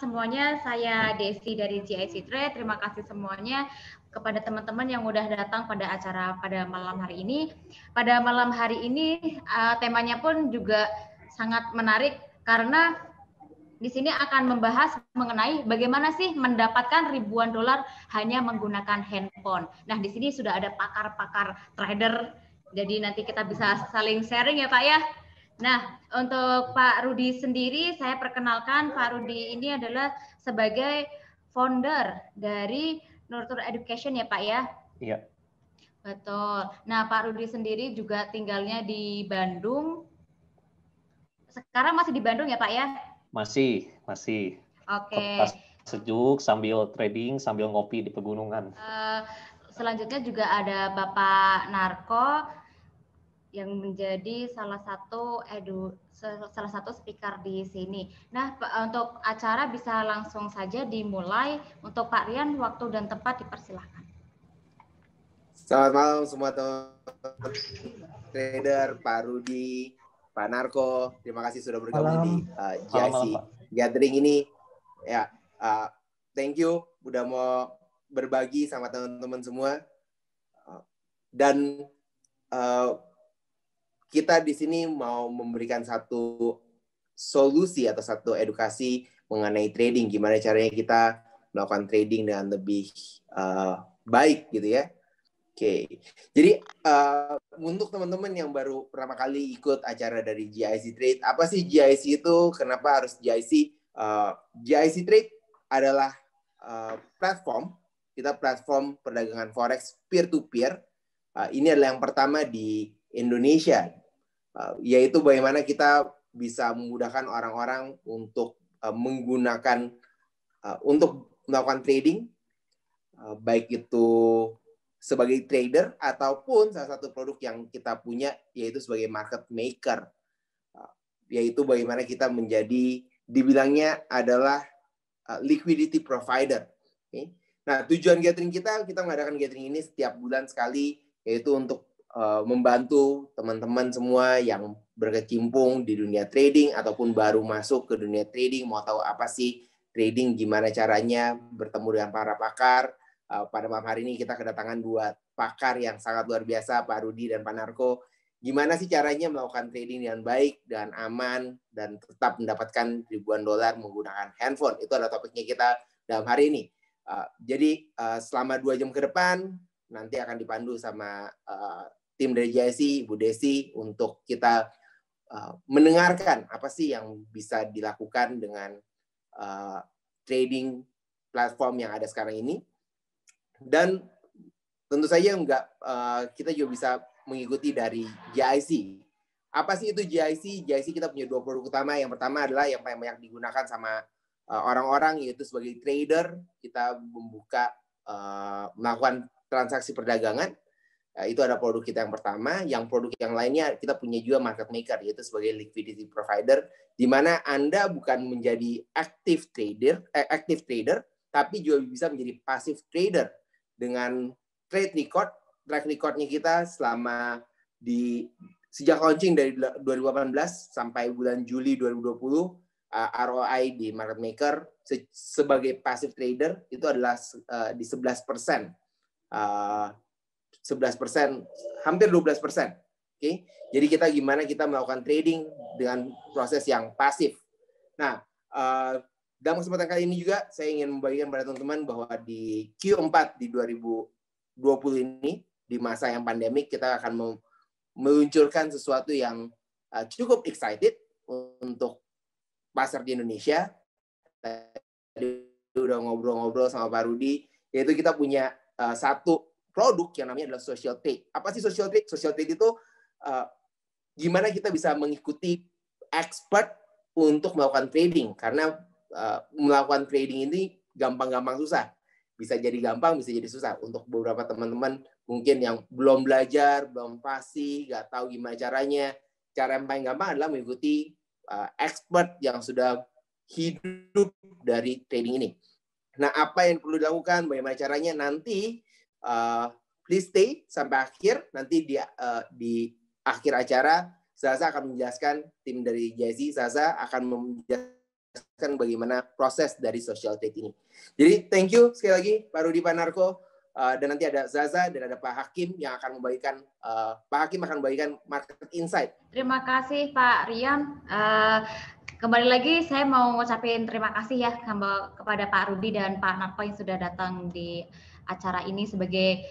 semuanya, saya Desi dari GIC Trade. Terima kasih semuanya kepada teman-teman yang udah datang pada acara pada malam hari ini. Pada malam hari ini temanya pun juga sangat menarik karena di sini akan membahas mengenai bagaimana sih mendapatkan ribuan dolar hanya menggunakan handphone. Nah, di sini sudah ada pakar-pakar trader, jadi nanti kita bisa saling sharing ya Pak ya. Nah, untuk Pak Rudi sendiri, saya perkenalkan Pak Rudi ini adalah sebagai founder dari Nurture Education ya Pak ya? Iya. Betul. Nah, Pak Rudi sendiri juga tinggalnya di Bandung. Sekarang masih di Bandung ya Pak ya? Masih. Oke. Sejuk sambil trading, sambil ngopi di pegunungan. Selanjutnya juga ada Bapak Narko yang menjadi salah satu speaker di sini. Nah, untuk acara bisa langsung saja dimulai. Untuk Pak Rian, waktu dan tempat dipersilahkan. Selamat malam semua teman-teman trader, Pak Rudi, Pak Narko. Terima kasih sudah bergabung di GIC Gathering ini. Ya, thank you udah mau berbagi sama teman-teman semua. Dan kita di sini mau memberikan satu solusi atau satu edukasi mengenai trading, gimana caranya kita melakukan trading dengan lebih baik gitu ya. Oke, jadi untuk teman-teman yang baru pertama kali ikut acara dari GIC Trade, apa sih GIC itu? Kenapa harus GIC? GIC Trade adalah platform perdagangan forex peer-to-peer. Ini adalah yang pertama di Indonesia, yaitu bagaimana kita bisa memudahkan orang-orang untuk menggunakan untuk melakukan trading, baik itu sebagai trader ataupun salah satu produk yang kita punya yaitu sebagai market maker, yaitu bagaimana kita menjadi dibilangnya adalah liquidity provider. Okay? Nah, tujuan gathering kita mengadakan gathering ini setiap bulan sekali, yaitu untuk membantu teman-teman semua yang berkecimpung di dunia trading ataupun baru masuk ke dunia trading, mau tahu apa sih trading, gimana caranya, bertemu dengan para pakar. Pada malam hari ini kita kedatangan dua pakar yang sangat luar biasa, Pak Rudi dan Pak Narko. Gimana sih caranya melakukan trading dengan baik dan aman dan tetap mendapatkan ribuan dolar menggunakan handphone. Itu adalah topiknya kita dalam hari ini. Jadi selama 2 jam ke depan nanti akan dipandu sama tim dari GIC, Bu Desi, untuk kita mendengarkan apa sih yang bisa dilakukan dengan trading platform yang ada sekarang ini. Dan tentu saja kita juga bisa mengikuti dari GIC. Apa sih itu GIC? GIC kita punya 2 produk utama. Yang pertama adalah yang paling banyak digunakan sama orang-orang, yaitu sebagai trader. Kita melakukan transaksi perdagangan. Itu ada produk kita yang pertama. Yang produk yang lainnya kita punya juga market maker, yaitu sebagai liquidity provider, di mana Anda bukan menjadi active trader, tapi juga bisa menjadi passive trader dengan track recordnya kita selama sejak launching dari 2018 sampai bulan Juli 2020, ROI di market maker sebagai passive trader itu adalah di 11%. 11%, hampir 12%. Okay? Jadi gimana kita melakukan trading dengan proses yang pasif. Nah, dalam kesempatan kali ini juga saya ingin membagikan pada teman-teman bahwa di Q4 di 2020 ini, di masa yang pandemik, kita akan meluncurkan sesuatu yang cukup excited untuk pasar di Indonesia. Tadi udah ngobrol-ngobrol sama Pak Rudi, yaitu kita punya satu produk yang namanya adalah social trade. Apa sih social trade? Social trade itu gimana kita bisa mengikuti expert untuk melakukan trading, karena melakukan trading ini gampang-gampang susah. Bisa jadi gampang, bisa jadi susah. Untuk beberapa teman-teman mungkin yang belum belajar, belum fasih, nggak tahu gimana caranya. Cara yang paling gampang adalah mengikuti expert yang sudah hidup dari trading ini. Nah, apa yang perlu dilakukan? Bagaimana caranya? Nanti please stay sampai akhir. Nanti di akhir acara Zaza akan menjelaskan, tim dari GIC Zaza akan menjelaskan menjelaskan bagaimana proses dari social trade ini. Jadi thank you sekali lagi Pak Rudi, Pak Narko, dan nanti ada Zaza dan ada Pak Hakim yang akan membagikan market insight. Terima kasih Pak Rian. Kembali lagi saya mau ngucapin terima kasih ya kepada Pak Rudi dan Pak Narko yang sudah datang di acara ini sebagai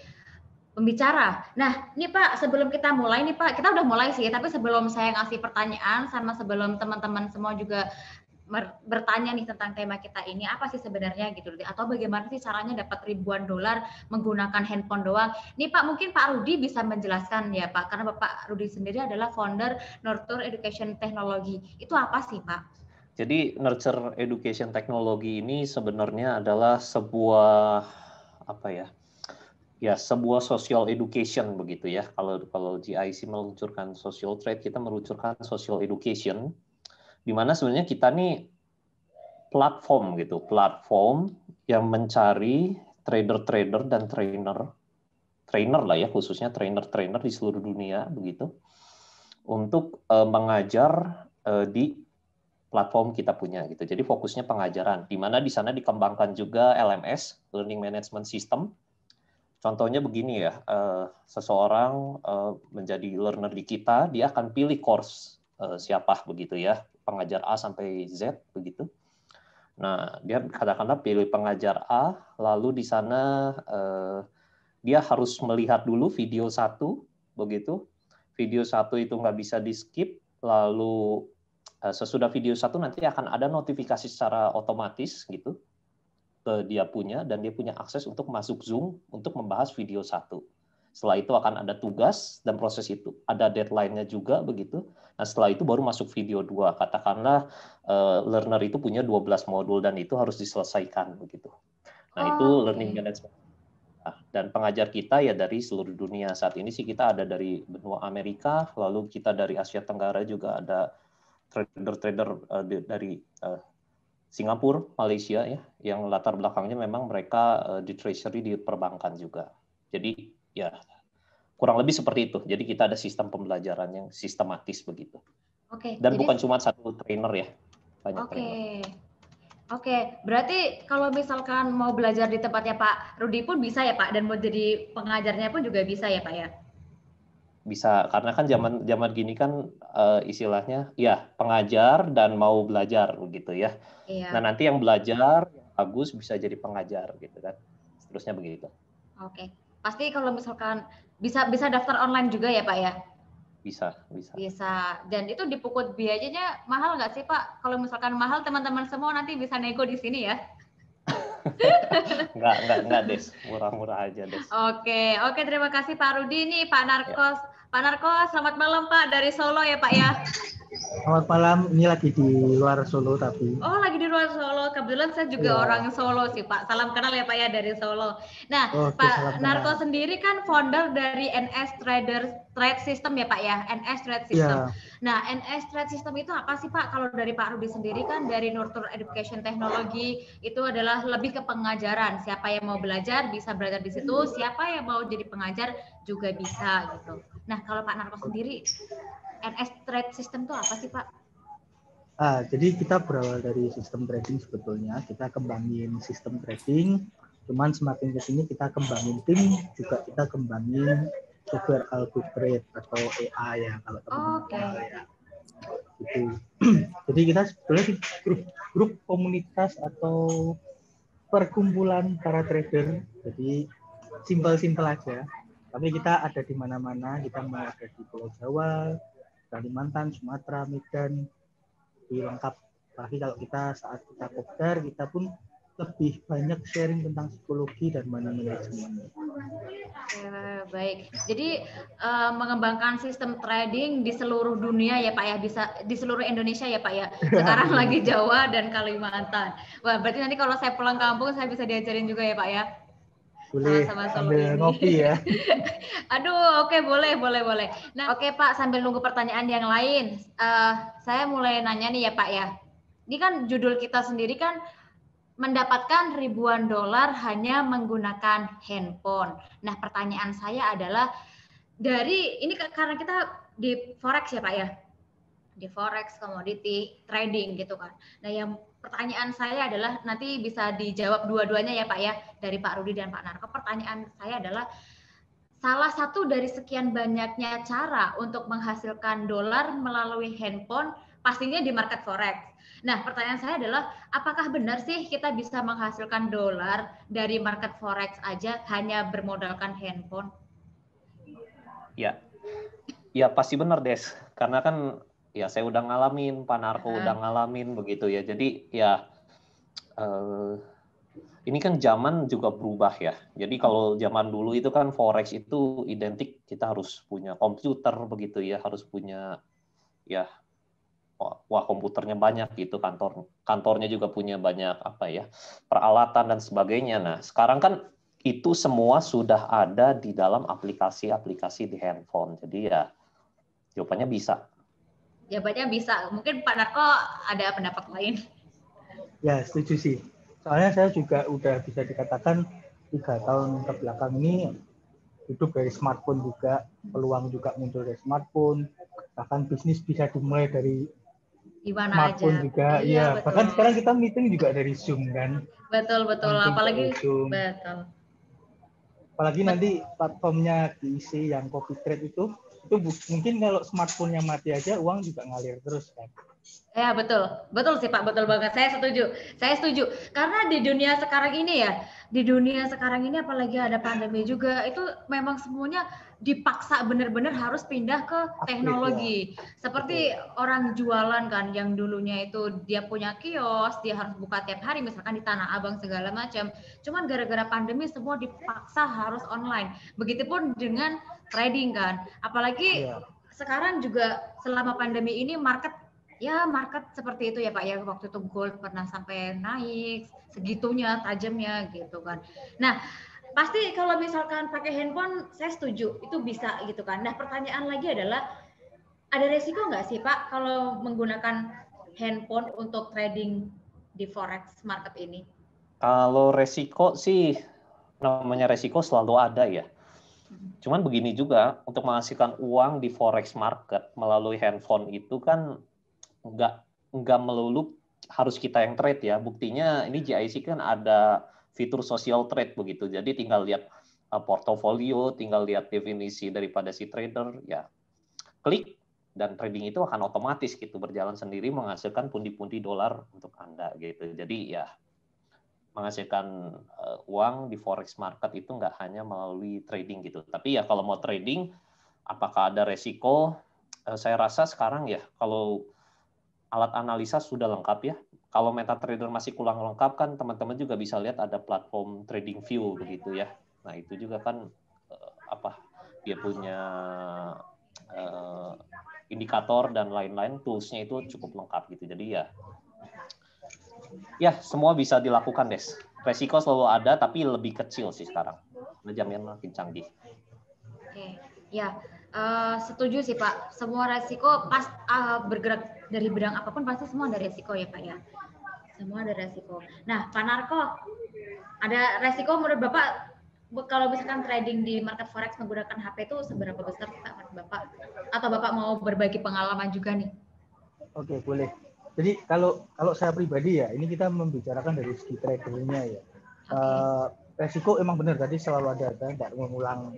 pembicara. Nah, ini Pak, sebelum kita mulai nih Pak, kita udah mulai sih, tapi sebelum saya ngasih pertanyaan sama sebelum teman-teman semua juga bertanya nih tentang tema kita ini, apa sih sebenarnya gitu, atau bagaimana sih caranya dapat ribuan dolar menggunakan handphone doang. Nih Pak, mungkin Pak Rudi bisa menjelaskan ya Pak, karena Bapak Rudi sendiri adalah founder Nurture Education Technology. Itu apa sih Pak? Jadi Nurture Education Technology ini sebenarnya adalah sebuah sebuah social education begitu ya. Kalau GIC meluncurkan social trade, kita meluncurkan social education, di mana sebenarnya kita nih platform yang mencari trader-trader dan trainer lah ya, khususnya trainer-trainer di seluruh dunia begitu, untuk mengajar di platform kita punya gitu. Jadi fokusnya pengajaran, di mana di sana dikembangkan juga LMS, Learning Management System. Contohnya begini ya, seseorang menjadi learner di kita, dia akan pilih course siapa begitu ya, pengajar A sampai Z begitu. Nah, dia katakanlah pilih pengajar A, lalu di sana dia harus melihat dulu video 1 begitu. Video 1 itu nggak bisa di skip, lalu sesudah video 1 nanti akan ada notifikasi secara otomatis gitu ke dia punya, dan dia punya akses untuk masuk Zoom untuk membahas video 1. Setelah itu akan ada tugas dan proses itu. Ada deadline-nya juga begitu. Nah, setelah itu baru masuk video 2. Katakanlah learner itu punya 12 modul dan itu harus diselesaikan begitu. Nah, itu learning management. Dan pengajar kita ya dari seluruh dunia. Saat ini sih kita ada dari benua Amerika, lalu kita dari Asia Tenggara juga ada trader-trader dari Singapura, Malaysia ya, yang latar belakangnya memang mereka di treasury, di perbankan juga. Jadi ya kurang lebih seperti itu. Jadi kita ada sistem pembelajaran yang sistematis begitu. Oke. Dan bukan cuma satu trainer ya, banyak trainer. Oke, berarti kalau misalkan mau belajar di tempatnya Pak Rudi pun bisa ya Pak, dan mau jadi pengajarnya pun juga bisa ya Pak ya? Bisa, karena kan zaman gini kan istilahnya ya pengajar dan mau belajar begitu ya. Iya. Nah, nanti yang belajar yang bagus bisa jadi pengajar gitu kan. Seterusnya begitu. Oke. Pasti kalau misalkan bisa daftar online juga ya Pak ya? Bisa. Dan itu dipungut biayanya mahal nggak sih Pak? Kalau misalkan mahal, teman-teman semua nanti bisa nego di sini ya. Enggak Des, murah-murah aja Des. Oke, terima kasih Pak Rudi. Nih Pak Narko, ya. Pak Narko, selamat malam Pak, dari Solo ya Pak ya. Selamat malam, ini lagi di luar Solo tapi. Oh, lagi di luar Solo. Kebetulan saya juga orang Solo sih Pak. Salam kenal ya Pak ya, dari Solo. Nah, Pak Narko sendiri kan founder dari NS Trade System ya Pak ya, NS Trade System. Yeah. Nah, NS Trade System itu apa sih Pak? Kalau dari Pak Rudi sendiri kan dari Nurture Education Technology itu adalah lebih ke pengajaran. Siapa yang mau belajar bisa belajar di situ, siapa yang mau jadi pengajar juga bisa gitu. Nah, kalau Pak Narko sendiri, NS Trade System itu apa sih Pak? Jadi kita berawal dari sistem trading sebetulnya. Kita kembangin sistem trading, cuman semakin ke sini kita kembangin tim, juga kita kembangin software algo trade atau AI ya kalau teman-teman ya. Gitu. Jadi kita sebetulnya di grup komunitas atau perkumpulan para trader. Jadi simpel-simpel aja. Tapi kita ada di mana-mana, kita ada di Pulau Jawa, Kalimantan, Sumatera, Medan, lengkap. Tapi kalau kita saat kita kopdar, kita pun lebih banyak sharing tentang psikologi dan money management. Baik. Jadi mengembangkan sistem trading di seluruh dunia ya Pak ya, bisa di seluruh Indonesia ya Pak ya. Sekarang lagi Jawa dan Kalimantan. Wah, berarti nanti kalau saya pulang kampung saya bisa diajarin juga ya Pak ya. Boleh, sambil ngopi ya. Aduh, oke, boleh. Nah, oke Pak, sambil nunggu pertanyaan yang lain, saya mulai nanya nih ya Pak ya. Ini kan judul kita sendiri kan mendapatkan ribuan dolar hanya menggunakan handphone. Nah, pertanyaan saya adalah ini karena kita di Forex ya Pak ya. di forex, commodity, trading gitu kan. Nah, yang pertanyaan saya adalah nanti bisa dijawab dua-duanya ya Pak ya, dari Pak Rudi dan Pak Narko. Pertanyaan saya adalah salah satu dari sekian banyaknya cara untuk menghasilkan dolar melalui handphone pastinya di market forex. Nah, pertanyaan saya adalah apakah benar sih kita bisa menghasilkan dolar dari market forex aja hanya bermodalkan handphone? Ya, ya pasti benar Des. Karena kan ya saya udah ngalamin, Pak Narko udah ngalamin begitu ya. Jadi ya ini kan zaman juga berubah ya. Jadi kalau zaman dulu itu kan forex itu identik kita harus punya komputer begitu ya, harus punya ya wah komputernya banyak gitu, kantornya juga punya banyak apa ya peralatan dan sebagainya. Nah sekarang kan itu semua sudah ada di dalam aplikasi-aplikasi di handphone. Jadi ya jawabannya bisa. Jawabannya bisa. Mungkin Pak Narko ada pendapat lain. Ya setuju sih. Soalnya saya juga udah bisa dikatakan 3 tahun ke belakang ini hidup dari smartphone juga, peluang juga muncul dari smartphone, bahkan bisnis bisa dimulai dari smartphone aja. Juga. Iya, bahkan sekarang kita meeting juga dari Zoom kan. Betul. Apalagi Zoom. Betul. Apalagi nanti platformnya diisi yang copy trade itu mungkin kalau smartphone-nya mati aja uang juga ngalir terus kan. Ya betul sih Pak, betul banget. Saya setuju. Karena di dunia sekarang ini apalagi ada pandemi juga, itu memang semuanya dipaksa benar-benar harus pindah ke teknologi. Ya. Seperti orang jualan kan, yang dulunya itu dia punya kios, dia harus buka tiap hari, misalkan di Tanah Abang segala macam. Cuman gara-gara pandemi semua dipaksa harus online. Begitupun dengan trading kan. Apalagi sekarang juga selama pandemi ini market seperti itu ya Pak ya, waktu itu gold pernah sampai naik segitunya tajamnya gitu kan. Nah pasti kalau misalkan pakai handphone saya setuju itu bisa gitu kan. Nah pertanyaan lagi adalah ada resiko nggak sih Pak kalau menggunakan handphone untuk trading di forex market ini? Kalau resiko sih namanya resiko selalu ada ya. Cuman begini juga, untuk menghasilkan uang di forex market melalui handphone itu kan nggak melulu harus kita yang trade ya. Buktinya ini GIC kan ada fitur social trade begitu. Jadi tinggal lihat portofolio, tinggal lihat definisi daripada si trader, ya klik dan trading itu akan otomatis gitu berjalan sendiri menghasilkan pundi-pundi dolar untuk Anda gitu. Jadi ya menghasilkan uang di forex market itu nggak hanya melalui trading gitu. Tapi ya kalau mau trading, apakah ada resiko? Saya rasa sekarang ya kalau alat analisa sudah lengkap ya. Kalau MetaTrader masih kurang lengkap kan teman-teman juga bisa lihat ada platform TradingView begitu ya. Nah itu juga kan dia punya indikator dan lain-lain, toolsnya itu cukup lengkap gitu. Jadi ya semua bisa dilakukan Des. Resiko selalu ada tapi lebih kecil sih sekarang. Jamnya makin canggih. Oke, ya. Setuju sih Pak, semua resiko pas bergerak dari bidang apapun pasti semua ada resiko ya Pak ya, semua ada resiko. Nah Pak Narko, ada resiko menurut Bapak kalau misalkan trading di market forex menggunakan HP itu seberapa besar Pak Bapak? Atau Bapak mau berbagi pengalaman juga nih? Oke, boleh. Jadi kalau saya pribadi ya, ini kita membicarakan dari segi tradernya ya. Resiko emang benar tadi selalu ada, nggak mengulang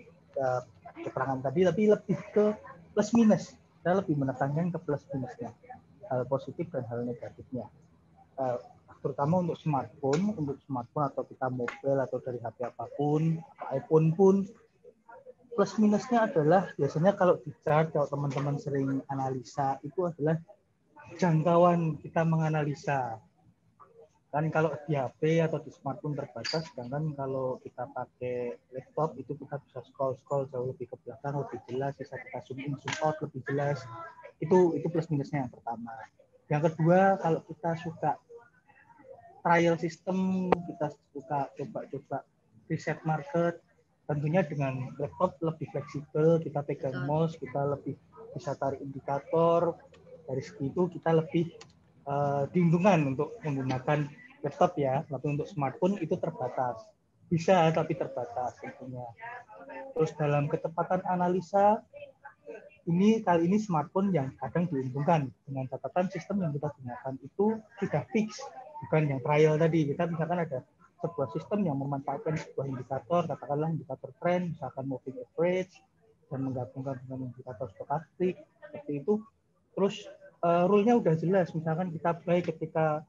keterangan tadi, tapi lebih ke plus minus. Saya lebih menekankan ke plus minusnya, hal positif dan hal negatifnya. Terutama untuk smartphone atau kita mobile atau dari HP apapun, iPhone pun, plus minusnya adalah biasanya kalau di chart, kalau teman-teman sering analisa, itu adalah jangkauan kita menganalisa. Kan kalau di HP atau di smartphone terbatas, sedangkan kalau kita pakai laptop itu kita bisa scroll jauh lebih ke belakang, lebih jelas, bisa kita zoom in, zoom out lebih jelas. Itu plus minusnya yang pertama. Yang kedua, kalau kita suka trial system, kita suka coba-coba reset market, tentunya dengan laptop lebih fleksibel, kita pegang mouse, kita lebih bisa tarik indikator. Dari segi itu kita lebih diuntungkan untuk menggunakan laptop ya, tapi untuk smartphone itu terbatas. Bisa tapi terbatas tentunya. Terus dalam kecepatan analisa kali ini smartphone yang kadang diuntungkan dengan catatan sistem yang kita gunakan itu sudah fix, bukan yang trial tadi. Kita misalkan ada sebuah sistem yang memanfaatkan sebuah indikator, katakanlah indikator trend, misalkan moving average, dan menggabungkan dengan indikator stokastik, seperti itu. Terus rule-nya udah jelas, misalkan kita apply ketika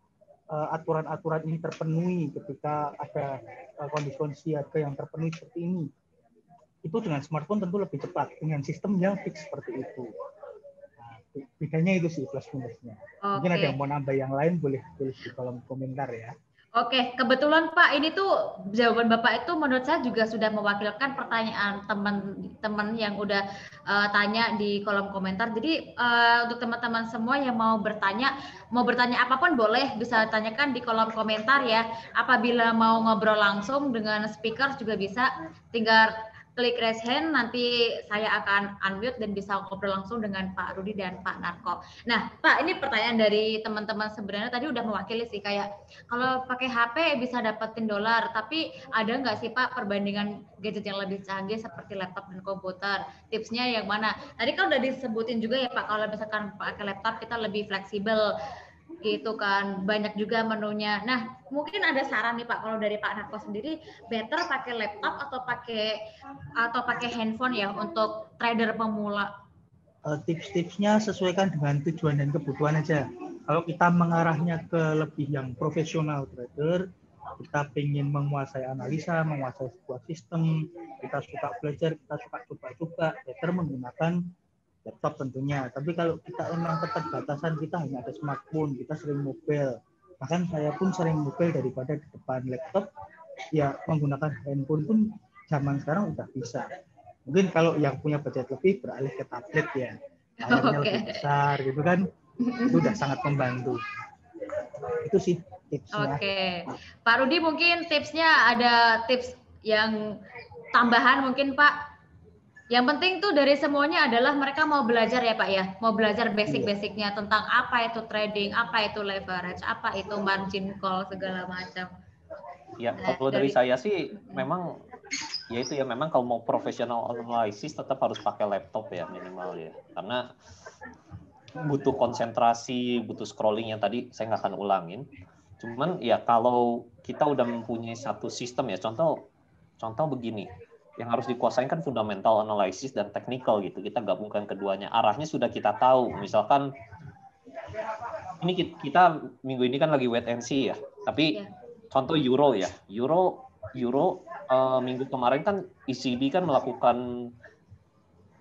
aturan-aturan ini terpenuhi, ketika ada kondisi harga yang terpenuhi seperti ini. Itu dengan smartphone tentu lebih cepat, dengan sistem yang fix seperti itu. Nah, bedanya itu sih plus minusnya. Mungkin ada yang mau nambah yang lain, boleh tulis di kolom komentar ya. Oke, kebetulan Pak, ini tuh jawaban Bapak itu menurut saya juga sudah mewakilkan pertanyaan teman-teman yang udah tanya di kolom komentar. Jadi untuk teman-teman semua yang mau bertanya apapun boleh, bisa tanyakan di kolom komentar ya. Apabila mau ngobrol langsung dengan speaker juga bisa, tinggal klik raise hand, nanti saya akan unmute dan bisa ngobrol langsung dengan Pak Rudi dan Pak Narko. Nah, Pak, ini pertanyaan dari teman-teman sebenarnya tadi udah mewakili sih, kayak kalau pakai HP bisa dapetin dolar, tapi ada nggak sih Pak perbandingan gadget yang lebih canggih seperti laptop dan komputer? Tipsnya yang mana? Tadi kan udah disebutin juga ya Pak, kalau misalkan pakai laptop kita lebih fleksibel, gitu kan, banyak juga menunya. Nah, mungkin ada saran nih Pak, kalau dari Pak Narko sendiri, better pakai laptop atau pakai handphone ya untuk trader pemula? Tips-tipsnya sesuaikan dengan tujuan dan kebutuhan aja. Kalau kita mengarahnya ke lebih yang profesional trader, kita ingin menguasai analisa, menguasai sebuah sistem, kita suka belajar, kita suka coba-coba, better menggunakan laptop tentunya. Tapi kalau kita emang keterbatasan, kita hanya ada smartphone, kita sering mobile, bahkan saya pun sering mobile daripada di depan laptop, ya menggunakan handphone pun zaman sekarang udah bisa. Mungkin kalau yang punya budget lebih beralih ke tablet ya, layarnya lebih besar gitu kan, itu udah sangat membantu. Itu sih tipsnya. Oke, Pak Rudi mungkin tipsnya ada tips yang tambahan mungkin Pak? Yang penting tuh dari semuanya adalah mereka mau belajar ya Pak ya, mau belajar basic-basicnya tentang apa itu trading, apa itu leverage, apa itu margin call, segala macam. Ya, kalau dari saya sih memang ya itu ya, memang kalau mau professional analysis tetap harus pakai laptop ya minimal ya, karena butuh konsentrasi, butuh scrolling yang tadi saya nggak akan ulangin. Cuman ya kalau kita udah mempunyai satu sistem ya, contoh begini, yang harus dikuasain kan fundamental analysis dan technical gitu. Kita gabungkan keduanya. Arahnya sudah kita tahu. Misalkan ini kita minggu ini kan lagi wait and see ya. Tapi contoh euro ya. Euro minggu kemarin kan ECB kan melakukan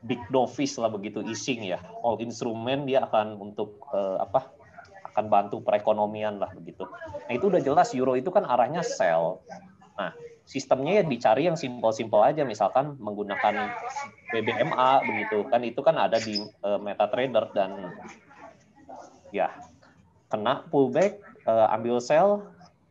big dovish lah begitu, easing ya. All instrument dia akan untuk akan bantu perekonomian lah begitu. Nah, itu udah jelas euro itu kan arahnya sell. Nah, sistemnya ya dicari yang simpel-simpel aja, misalkan menggunakan BBMA begitu kan, itu kan ada di MetaTrader, dan ya kena pullback, ambil sell,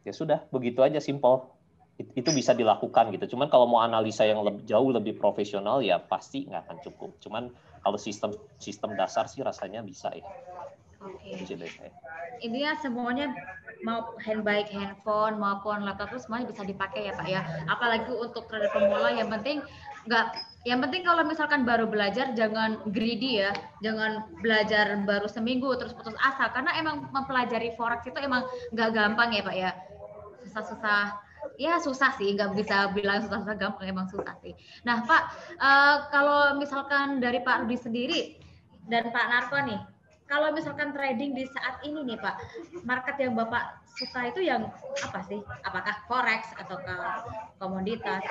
ya sudah begitu aja, simpel. Itu bisa dilakukan gitu. Cuman kalau mau analisa yang jauh lebih profesional ya pasti nggak akan cukup. Cuman kalau sistem dasar sih rasanya bisa ya. Oke. Intinya semuanya mau baik handphone maupun laptop itu semuanya bisa dipakai ya Pak ya. Apalagi untuk trader pemula, yang penting kalau misalkan baru belajar jangan greedy ya. Jangan belajar baru seminggu terus putus asa, karena emang mempelajari forex itu emang nggak gampang ya Pak ya. Susah sih, nggak bisa bilang susah gampang, emang susah sih. Nah Pak, kalau misalkan dari Pak Rudi sendiri dan Pak Narko nih, kalau misalkan trading di saat ini nih Pak, market yang Bapak suka itu yang apa sih? Apakah forex atau komoditas?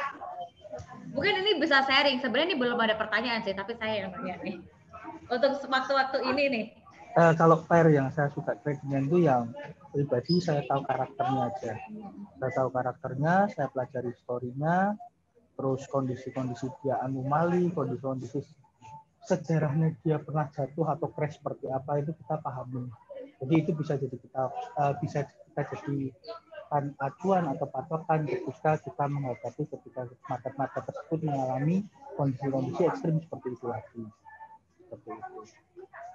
Mungkin ini bisa sharing, sebenarnya ini belum ada pertanyaan sih, tapi saya yang tanya nih. Untuk waktu-waktu ini nih. Kalau pair yang saya suka tradingnya itu yang pribadi saya tahu karakternya aja. Saya tahu karakternya, saya pelajari story-nya, terus kondisi-kondisi dia anomali, kondisi-kondisi sejarahnya dia pernah jatuh atau crash seperti apa, itu kita pahami. Jadi itu bisa kita jadikan acuan atau patokan ketika kita menghadapi ketika market-market tersebut mengalami kondisi-kondisi ekstrim seperti itu lagi. Seperti itu.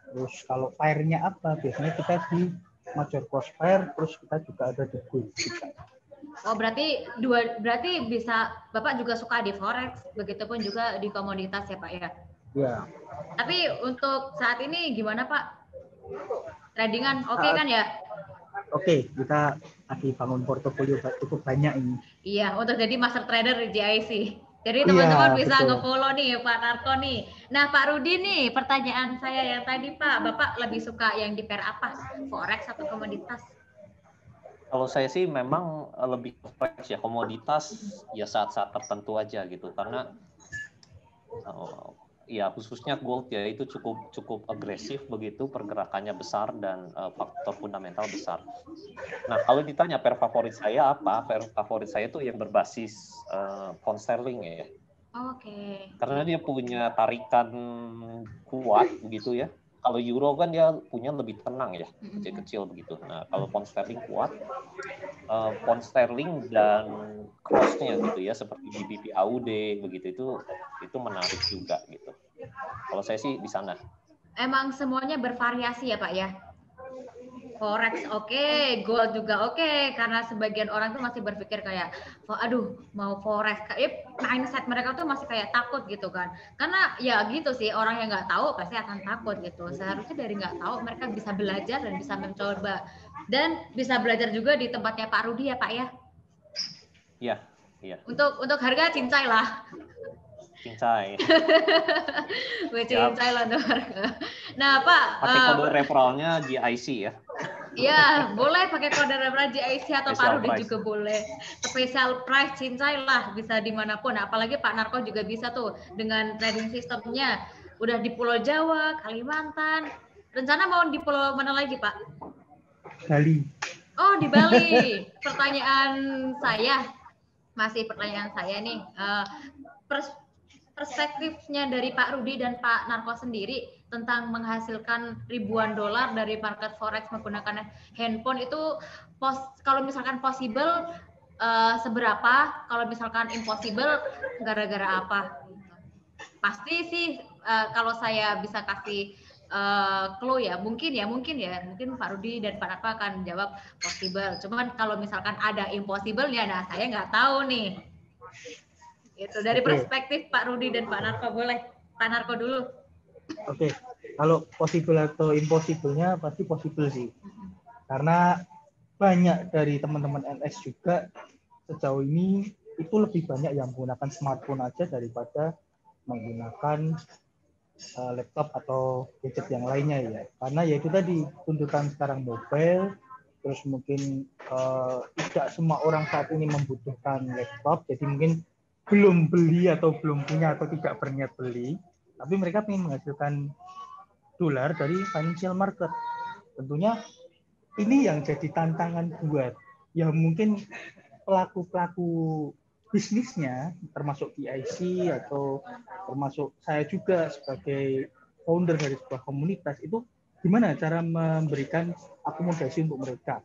Terus kalau pairnya apa? Biasanya kita di major cross pair, terus kita juga ada di gold juga. Oh, berarti bisa Bapak juga suka di forex, begitupun juga di komoditas ya Pak ya? Ya. Tapi untuk saat ini gimana Pak? Tradingan oke kan ya? Oke, kita lagi bangun portofolio cukup banyak ini. Iya, untuk jadi master trader di GIC. Jadi Iya, teman-teman bisa betul. nge-follow nih Pak Narko nih. Nah Pak Rudi nih, pertanyaan saya yang tadi Pak, Bapak lebih suka yang di pair apa? Forex atau komoditas? Kalau saya sih memang lebih forex ya, komoditas ya saat-saat tertentu aja gitu, karena ya khususnya gold ya itu cukup agresif begitu, pergerakannya besar dan faktor fundamental besar. Nah kalau ditanya pair favorit saya apa, pair favorit saya tuh yang berbasis pound sterling ya. Oke. Karena dia punya tarikan kuat begitu ya. Kalau euro kan dia punya lebih tenang ya, kecil-kecil begitu. Nah kalau pound sterling kuat, pound sterling dan cross-nya gitu ya, seperti GBP AUD begitu, itu menarik juga gitu. Kalau saya sih di sana. Emang semuanya bervariasi ya Pak ya? Forex oke, gold juga oke, karena sebagian orang tuh masih berpikir kayak, oh, aduh mau forex, mindset mereka tuh masih kayak takut gitu kan, karena ya gitu sih, orang yang nggak tahu pasti akan takut gitu. Seharusnya dari nggak tahu mereka bisa belajar dan bisa mencoba, dan bisa belajar juga di tempatnya Pak Rudi ya Pak ya. Iya, iya. Untuk harga cincai lah. Cincai. Cincai lah untuk harga. Nah Pak. Pakai kode referralnya GIC ya. Iya, boleh pakai kode referral GIC atau Pak Rudi price. juga boleh. Special price cincai lah, bisa dimanapun. Apalagi Pak Narko juga bisa tuh dengan trading sistemnya. Udah di Pulau Jawa, Kalimantan. Rencana mau di pulau mana lagi Pak? Bali. Oh di Bali. Masih pertanyaan saya nih. Perspektifnya dari Pak Rudi dan Pak Narko sendiri tentang menghasilkan ribuan dolar dari market forex menggunakan handphone itu kalau misalkan possible seberapa, kalau misalkan impossible gara-gara apa? Pasti sih kalau saya bisa kasih clue ya mungkin Pak Rudi dan Pak Narko akan jawab possible. Cuman kalau misalkan ada impossible ya, nah saya nggak tahu nih. Itu dari perspektif Pak Rudi dan Pak Narko, boleh Pak Narko dulu. Oke, kalau possible atau impossible-nya pasti possible sih. Karena banyak dari teman-teman NS juga sejauh ini itu lebih banyak yang menggunakan smartphone aja daripada menggunakan laptop atau gadget yang lainnya ya. Karena ya itu tadi tuntutan sekarang mobile, terus mungkin tidak semua orang saat ini membutuhkan laptop, jadi mungkin belum beli atau belum punya atau tidak berniat beli, tapi mereka ingin menghasilkan dolar dari financial market. Tentunya ini yang jadi tantangan buat ya mungkin pelaku-pelaku bisnisnya, termasuk GIC atau termasuk saya juga sebagai founder dari sebuah komunitas, itu gimana cara memberikan akomodasi untuk mereka.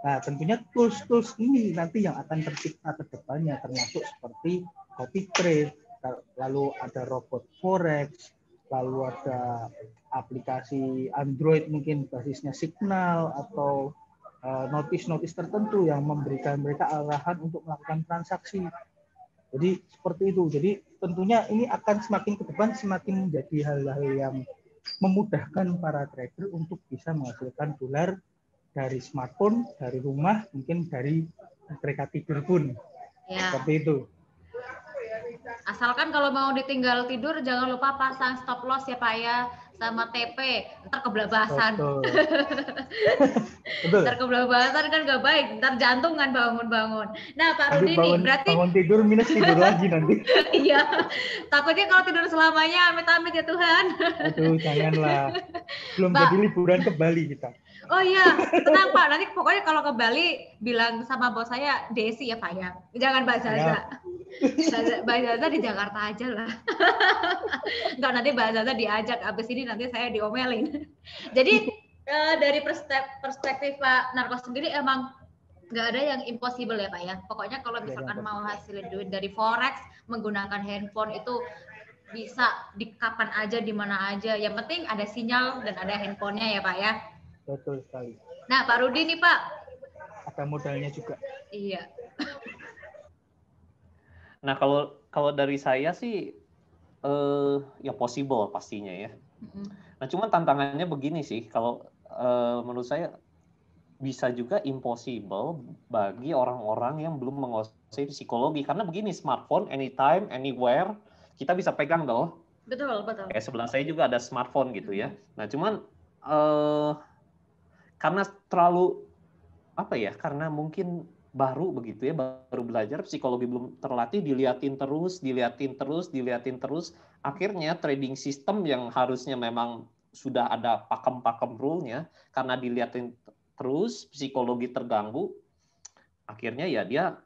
Nah, tentunya tools-tools ini nanti yang akan tercipta ke depannya, termasuk seperti copy trade, lalu ada robot forex, lalu ada aplikasi Android mungkin basisnya Signal atau notice-notice tertentu yang memberikan mereka arahan untuk melakukan transaksi. Jadi seperti itu. Jadi tentunya ini akan semakin ke depan semakin menjadi hal-hal yang memudahkan para trader untuk bisa menghasilkan dolar dari smartphone, dari rumah, mungkin dari mereka tidur pun. Ya. Seperti itu. Asalkan kalau mau ditinggal tidur, jangan lupa pasang stop loss ya Pak ya, sama TP, ntar kebelabasan. Betul. Ntar kebelabasan kan gak baik, ntar jantung kan bangun-bangun. Nah Pak Rudi nih, berarti bangun tidur minus tidur lagi nanti. Iya, takutnya kalau tidur selamanya, amit-amit ya Tuhan. Aduh, janganlah. Belum jadi liburan ke Bali kita. Oh iya, tenang Pak. Nanti pokoknya kalau ke Bali bilang sama bos saya Desi ya Pak ya. Jangan Mbak Zaza. Mbak Zaza di Jakarta aja lah. Enggak, nanti Mbak Zaza diajak. Abis ini nanti saya diomelin. Jadi dari perspektif Pak Narko sendiri emang nggak ada yang impossible ya Pak ya. Pokoknya kalau misalkan mau hasilin duit dari forex menggunakan handphone itu bisa di kapan aja, di mana aja. Yang penting ada sinyal dan ada handphonenya ya Pak ya. Betul sekali. Nah, Pak Rudi nih Pak. Ada modalnya juga. Iya. Nah, kalau dari saya sih ya possible pastinya ya. Nah, cuman tantangannya begini sih, kalau menurut saya bisa juga impossible bagi orang-orang yang belum menguasai psikologi. Karena begini, smartphone anytime, anywhere, kita bisa pegang loh. Betul, betul. Kayak sebelah saya juga ada smartphone gitu ya. Nah, cuman karena terlalu, karena mungkin baru begitu ya, baru belajar, psikologi belum terlatih, diliatin terus, akhirnya trading system yang harusnya memang sudah ada pakem-pakem rule-nya, karena diliatin terus, psikologi terganggu, akhirnya ya dia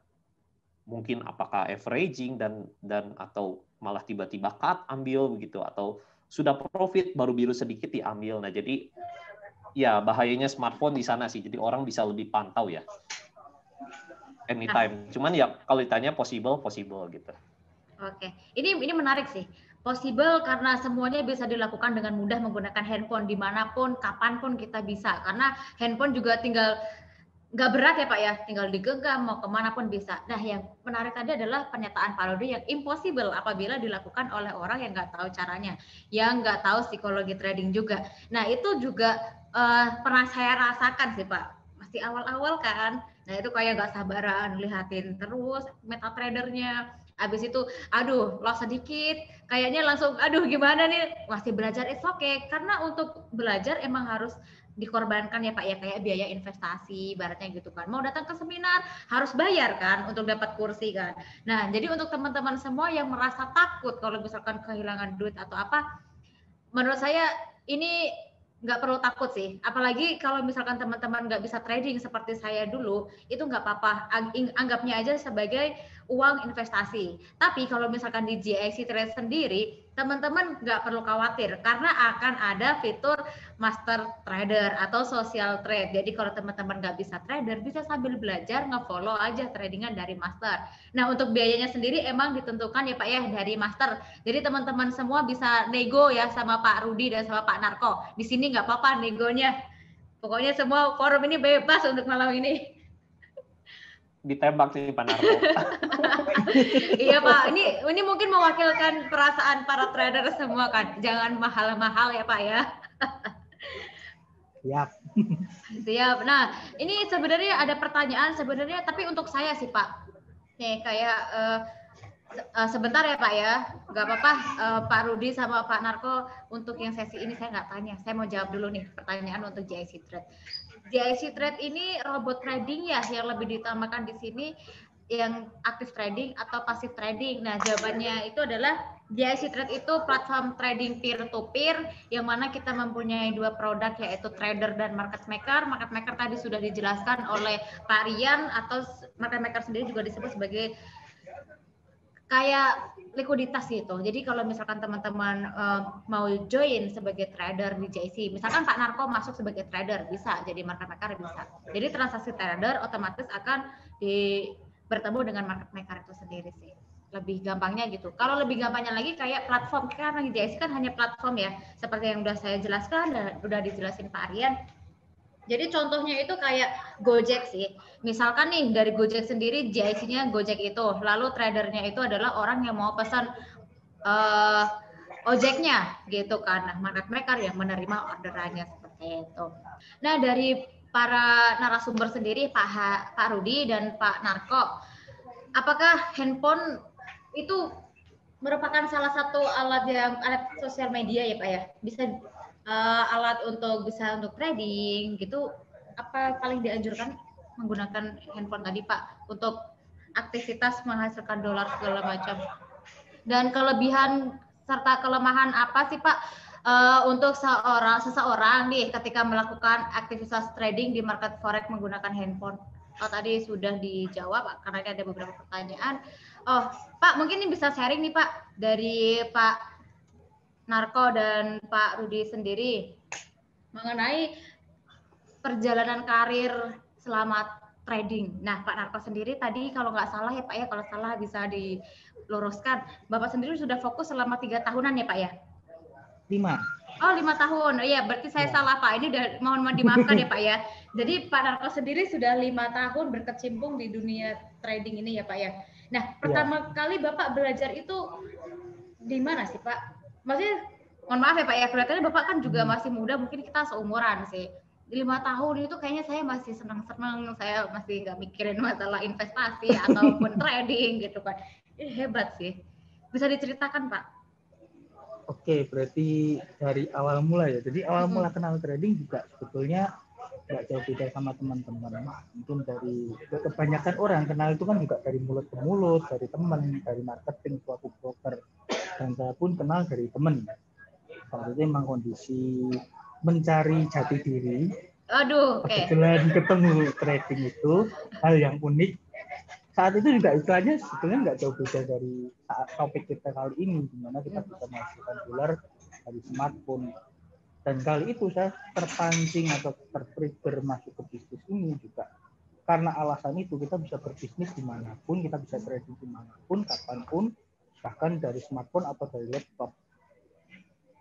mungkin apakah averaging dan atau malah tiba-tiba cut ambil begitu, atau sudah profit baru biru sedikit diambil. Nah, jadi ya bahayanya smartphone di sana sih, jadi orang bisa lebih pantau ya anytime. Cuman ya kalau ditanya possible gitu. Oke, ini menarik sih. Possible karena semuanya bisa dilakukan dengan mudah menggunakan handphone dimanapun, kapanpun kita bisa. Karena handphone juga tinggal, nggak berat ya Pak ya, tinggal digenggam, mau kemanapun bisa. Nah, yang menarik tadi adalah pernyataan Pak Rudi yang impossible apabila dilakukan oleh orang yang nggak tahu caranya, yang nggak tahu psikologi trading juga. Nah, itu juga pernah saya rasakan sih Pak, masih awal-awal kan. Nah, itu kayak nggak sabaran, lihatin terus MetaTrader-nya. Habis itu, aduh, loss sedikit, kayaknya langsung, aduh gimana nih, masih belajar, it's okay. Karena untuk belajar emang harus dikorbankan ya Pak ya, kayak biaya investasi, ibaratnya gitu kan. Mau datang ke seminar, harus bayar kan, untuk dapat kursi kan. Nah, jadi untuk teman-teman semua yang merasa takut kalau misalkan kehilangan duit atau apa, menurut saya ini nggak perlu takut sih, apalagi kalau misalkan teman-teman nggak bisa trading seperti saya dulu, itu nggak apa-apa, anggapnya aja sebagai uang investasi. Tapi kalau misalkan di GIC Trade sendiri, teman-teman nggak perlu khawatir karena akan ada fitur master trader atau social trade. Jadi kalau teman-teman nggak bisa trader, bisa sambil belajar nge-follow aja tradingan dari master. Nah, untuk biayanya sendiri emang ditentukan ya Pak ya dari master. Jadi teman-teman semua bisa nego ya sama Pak Rudi dan sama Pak Narko. Di sini nggak apa-apa negonya. Pokoknya semua forum ini bebas untuk malam ini. Ditembak sih Pak Narko. Iya Pak, ini mungkin mewakilkan perasaan para trader semua kan. Jangan mahal-mahal ya Pak ya. Siap. Siap. Nah, ini sebenarnya ada pertanyaan sebenarnya, tapi untuk saya sih Pak. Nih kayak sebentar ya Pak ya, nggak apa-apa Pak Rudi sama Pak Narko, untuk yang sesi ini saya nggak tanya, saya mau jawab dulu nih pertanyaan untuk GIC Trade. GIC Trade ini robot trading ya, yang lebih ditamakan di sini yang aktif trading atau pasif trading. Nah, jawabannya itu adalah GIC Trade itu platform trading peer-to-peer yang mana kita mempunyai dua produk yaitu trader dan market maker. Market maker tadi sudah dijelaskan oleh Pak Rian, atau market maker sendiri juga disebut sebagai kayak likuiditas gitu. Jadi kalau misalkan teman-teman mau join sebagai trader di GIC, misalkan Pak Narko masuk sebagai trader, bisa jadi market maker, bisa. Jadi transaksi trader otomatis akan bertemu dengan market maker itu sendiri sih. Lebih gampangnya gitu. Kalau lebih gampangnya lagi kayak platform, karena GIC kan hanya platform ya, seperti yang udah saya jelaskan dan udah dijelasin Pak Aryan. Jadi contohnya itu kayak Gojek sih. Misalkan nih dari Gojek sendiri GIC-nya Gojek itu, lalu tradernya itu adalah orang yang mau pesan ojeknya gitu kan. Nah, market maker yang menerima orderannya seperti itu. Nah, dari para narasumber sendiri Pak Rudi dan Pak Narko, apakah handphone itu merupakan salah satu alat sosial media ya Pak ya? Bisa alat untuk trading gitu, apa paling dianjurkan menggunakan handphone tadi Pak untuk aktivitas menghasilkan dolar segala macam, dan kelebihan serta kelemahan apa sih Pak untuk seseorang nih ketika melakukan aktivitas trading di market forex menggunakan handphone? Oh, tadi sudah dijawab karena ada beberapa pertanyaan. Oh Pak, mungkin ini bisa sharing nih Pak dari Pak Narko dan Pak Rudi sendiri mengenai perjalanan karir selama trading. Nah, Pak Narko sendiri tadi kalau nggak salah ya Pak ya, kalau salah bisa diluruskan. Bapak sendiri sudah fokus selama 3 tahunan ya Pak ya? 5. Oh, 5 tahun. Iya, berarti saya salah Pak. Ini mohon dimaafkan ya Pak ya. Jadi Pak Narko sendiri sudah 5 tahun berkecimpung di dunia trading ini ya Pak ya. Nah, pertama kali Bapak belajar itu di mana sih Pak? Maksudnya, mohon maaf ya Pak ya, kelihatannya Bapak kan juga masih muda, mungkin kita seumuran sih. 5 tahun itu kayaknya saya masih senang-senang, saya masih nggak mikirin masalah investasi ataupun trading gitu kan. Ini hebat sih. Bisa diceritakan Pak? Oke, berarti dari awal mula ya. Jadi awal mula kenal trading juga sebetulnya nggak jauh beda sama teman-teman. Mungkin dari kebanyakan orang kenal itu kan juga dari mulut ke mulut, dari teman, dari marketing, suatu broker. Dan saya pun kenal dari teman. Saat itu memang kondisi mencari jati diri. Aduh, kebetulan ketemu trading itu hal yang unik. Saat itu juga istilahnya sebetulnya nggak jauh beda dari saat topik kita kali ini, di mana kita bisa menghasilkan dolar dari smartphone. Dan kali itu saya terpancing atau tertrigger masuk ke bisnis ini juga. Karena alasan itu kita bisa berbisnis dimanapun, kita bisa trading dimanapun, kapanpun, bahkan dari smartphone atau dari laptop.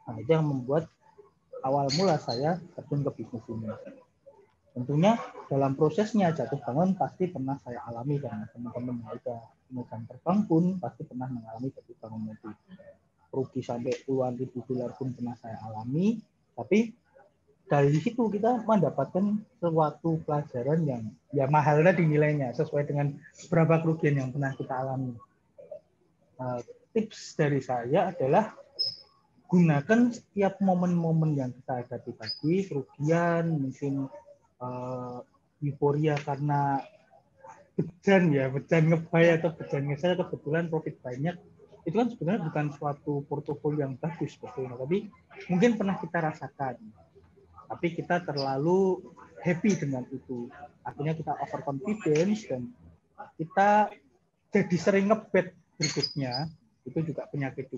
Nah, itu yang membuat awal mula saya terjun ke bisnis ini. Tentunya dalam prosesnya jatuh bangun pasti pernah saya alami, karena teman-teman yang udah memegang terbang pun pasti pernah mengalami jatuh bangun itu. Rugi sampai puluhan ribu dolar pun pernah saya alami, tapi dari situ kita mendapatkan suatu pelajaran yang ya mahal tadi nilainya, sesuai dengan berapa kerugian yang pernah kita alami. Tips dari saya adalah gunakan setiap momen-momen yang kita hadapi tadi, kerugian, mungkin euforia karena bejan ngebay atau bejan ngesel, kebetulan profit banyak, itu kan sebenarnya bukan suatu portofolio yang bagus sebetulnya, tapi mungkin pernah kita rasakan, tapi kita terlalu happy dengan itu, akhirnya kita overconfidence dan kita jadi sering ngebet berikutnya. Itu juga penyakit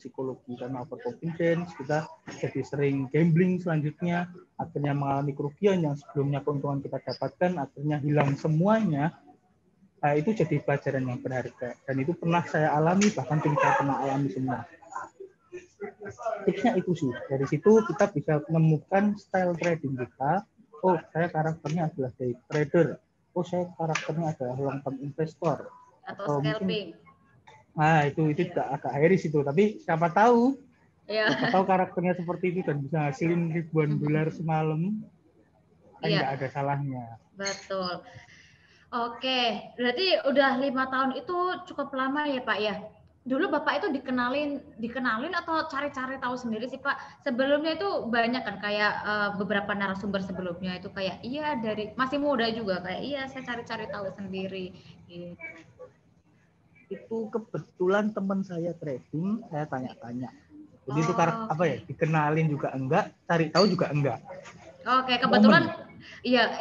psikologi, karena overconfidence kita jadi sering gambling selanjutnya, akhirnya mengalami kerugian yang sebelumnya keuntungan kita dapatkan akhirnya hilang semuanya. Itu jadi pelajaran yang berharga, dan itu pernah saya alami, bahkan kita pernah alami semua. Tipsnya itu sih, dari situ kita bisa menemukan style trading kita. Oh, saya karakternya adalah day trader, oh saya karakternya adalah long term investor, atau scalping. Nah, itu juga agak iris itu, tapi siapa tahu karakternya seperti itu dan bisa hasilin ribuan dolar semalam, kan nggak ada salahnya. Betul. Oke, berarti udah 5 tahun itu cukup lama ya Pak ya. Dulu Bapak itu dikenalin atau cari-cari tahu sendiri sih Pak? Sebelumnya itu banyak kan kayak beberapa narasumber sebelumnya itu kayak dari masih muda juga kayak saya cari-cari tahu sendiri gitu. Itu kebetulan teman saya trading, saya tanya-tanya. Jadi itu apa ya? Dikenalin juga enggak, cari tahu juga enggak. Oke, kebetulan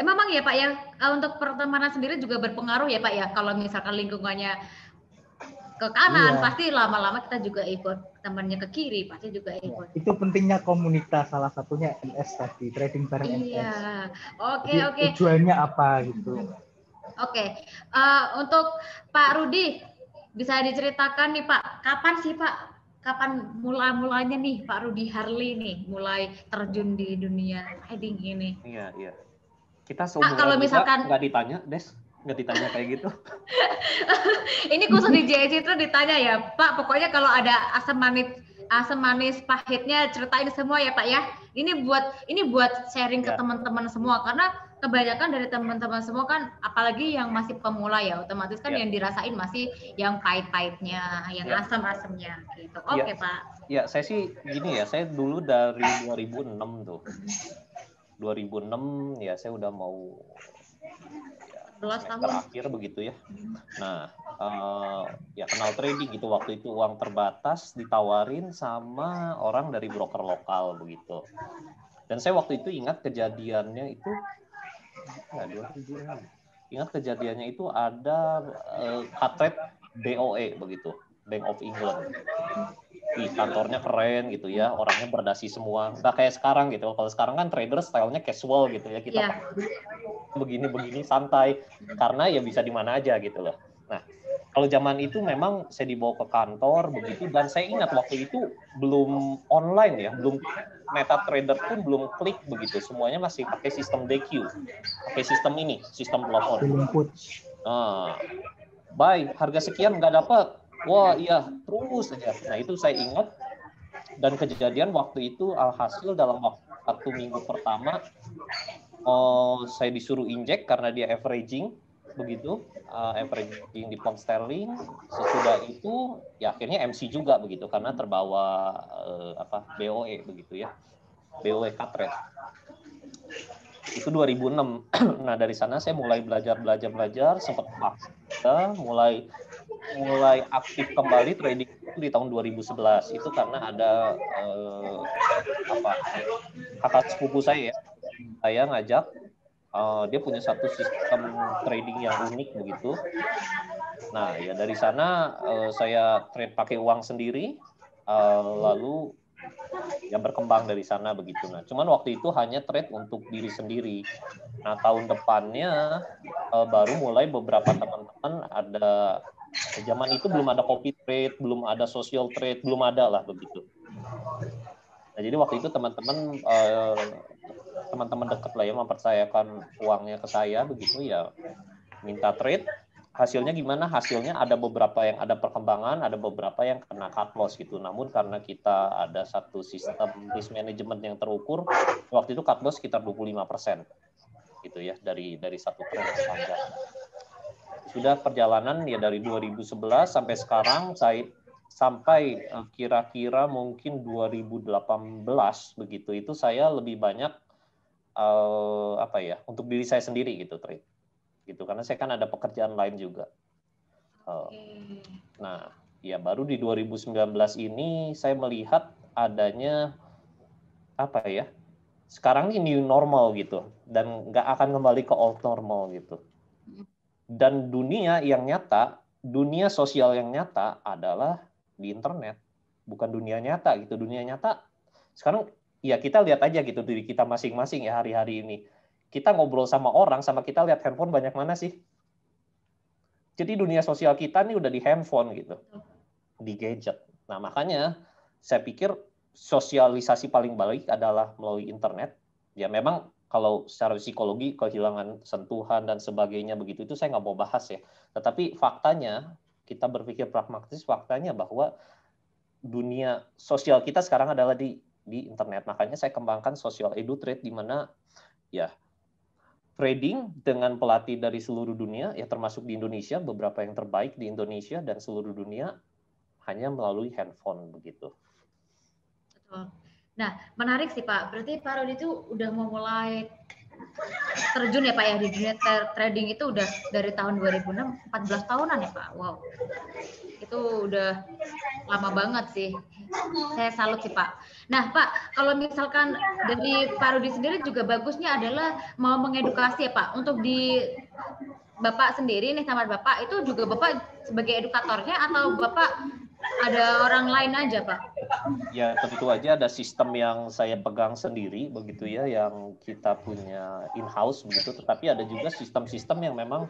memang ya Pak ya, untuk pertemanan sendiri juga berpengaruh ya Pak ya. Kalau misalkan lingkungannya ke kanan, pasti lama-lama kita juga ikut, temannya ke kiri pasti juga ikut. Itu pentingnya komunitas, salah satunya NS tadi, trading bareng NS. Oke. Tujuannya apa gitu. Oke. Untuk Pak Rudi, bisa diceritakan nih Pak, kapan mulanya nih Pak Rudi Harley nih mulai terjun di dunia trading ini? Iya. Kita seumuran kalau misalkan nggak ditanya, nggak ditanya kayak gitu. Ini khusus di JIC itu ditanya ya, Pak. Pokoknya kalau ada asam manis pahitnya ceritain semua ya Pak ya. Ini buat sharing ke teman-teman semua, karena kebanyakan dari teman-teman semua kan, apalagi yang masih pemula ya, otomatis kan yang dirasain masih yang pahit-pahitnya, yang asam-asamnya gitu. Oke Pak. Ya, saya sih gini ya, saya dulu dari 2006 tuh. 2006 ya saya udah mau 11 tahun terakhir begitu ya. Nah, kenal trading gitu, waktu itu uang terbatas ditawarin sama orang dari broker lokal begitu. Dan saya waktu itu ingat kejadiannya itu ada Hatred BOE begitu, Bank of England. Kantornya keren gitu ya, orangnya berdasi semua, nggak kayak sekarang gitu. Kalau sekarang kan trader stylenya casual gitu ya, kita begini santai, karena ya bisa di mana aja gitu loh. Nah, kalau zaman itu memang saya dibawa ke kantor begitu, dan saya ingat waktu itu belum online ya, belum MetaTrader pun belum klik begitu, semuanya masih pakai sistem DQ, pakai sistem ini, sistem telepon. Buy harga sekian nggak dapat, Wah iya, terus aja. Nah itu saya ingat, dan kejadian waktu itu alhasil dalam waktu minggu pertama saya disuruh injek karena dia averaging begitu, averaging di pound sterling. Sesudah itu ya akhirnya MC juga begitu karena terbawa BOE begitu ya, BOE cut rate. Itu 2006. Nah dari sana saya mulai belajar, sempat mulai aktif kembali trading itu di tahun 2011. Itu karena ada kakak sepupu saya ngajak, dia punya satu sistem trading yang unik begitu. Nah ya dari sana saya trade pakai uang sendiri, lalu ya berkembang dari sana begitu. Nah cuman waktu itu hanya trade untuk diri sendiri. Nah tahun depannya baru mulai beberapa teman-teman ada, zaman itu belum ada copy trade, belum ada social trade, belum ada lah begitu. Nah jadi waktu itu teman-teman dekat lah ya mempercayakan uangnya ke saya begitu ya, minta trade. Hasilnya gimana? Hasilnya ada beberapa yang ada perkembangan, ada beberapa yang kena cut loss gitu. Namun karena kita ada satu sistem risk management yang terukur, waktu itu cut loss sekitar 25% gitu ya dari satu tren panjang. Sudah perjalanan ya dari 2011 sampai sekarang, sampai kira-kira mungkin 2018 begitu, itu saya lebih banyak untuk diri saya sendiri gitu trade gitu, karena saya kan ada pekerjaan lain juga. Nah ya baru di 2019 ini saya melihat adanya sekarang ini new normal gitu, dan nggak akan kembali ke old normal gitu. Dan dunia yang nyata, dunia sosial yang nyata adalah di internet, bukan dunia nyata gitu. Dunia nyata sekarang ya kita lihat aja gitu diri kita masing-masing ya hari-hari ini. Kita ngobrol sama orang, sama kita lihat handphone banyak mana sih? Jadi dunia sosial kita nih udah di handphone gitu, di gadget. Nah makanya saya pikir sosialisasi paling baik adalah melalui internet. Ya memang kalau secara psikologi kehilangan sentuhan dan sebagainya begitu, itu saya nggak mau bahas ya. Tetapi faktanya, kita berpikir pragmatis, faktanya bahwa dunia sosial kita sekarang adalah di internet. Makanya saya kembangkan social edu trade, di mana ya trading dengan pelatih dari seluruh dunia, ya termasuk di Indonesia, beberapa yang terbaik di Indonesia dan seluruh dunia, hanya melalui handphone begitu. Betul. Nah, menarik sih Pak. Berarti Pak Rudi itu udah mau mulai terjun ya Pak ya di dunia trading itu udah dari tahun 2006, 14 tahunan ya Pak. Wow. Itu udah lama banget sih. Saya salut sih Pak. Nah Pak, kalau misalkan dari Pak Rudi sendiri juga bagusnya adalah mau mengedukasi ya Pak. Untuk di Bapak sendiri nih sama Bapak itu juga Bapak sebagai edukatornya atau Bapak ada orang lain aja Pak? Ya tentu aja ada sistem yang saya pegang sendiri begitu ya, yang kita punya in-house begitu. Tetapi ada juga sistem-sistem yang memang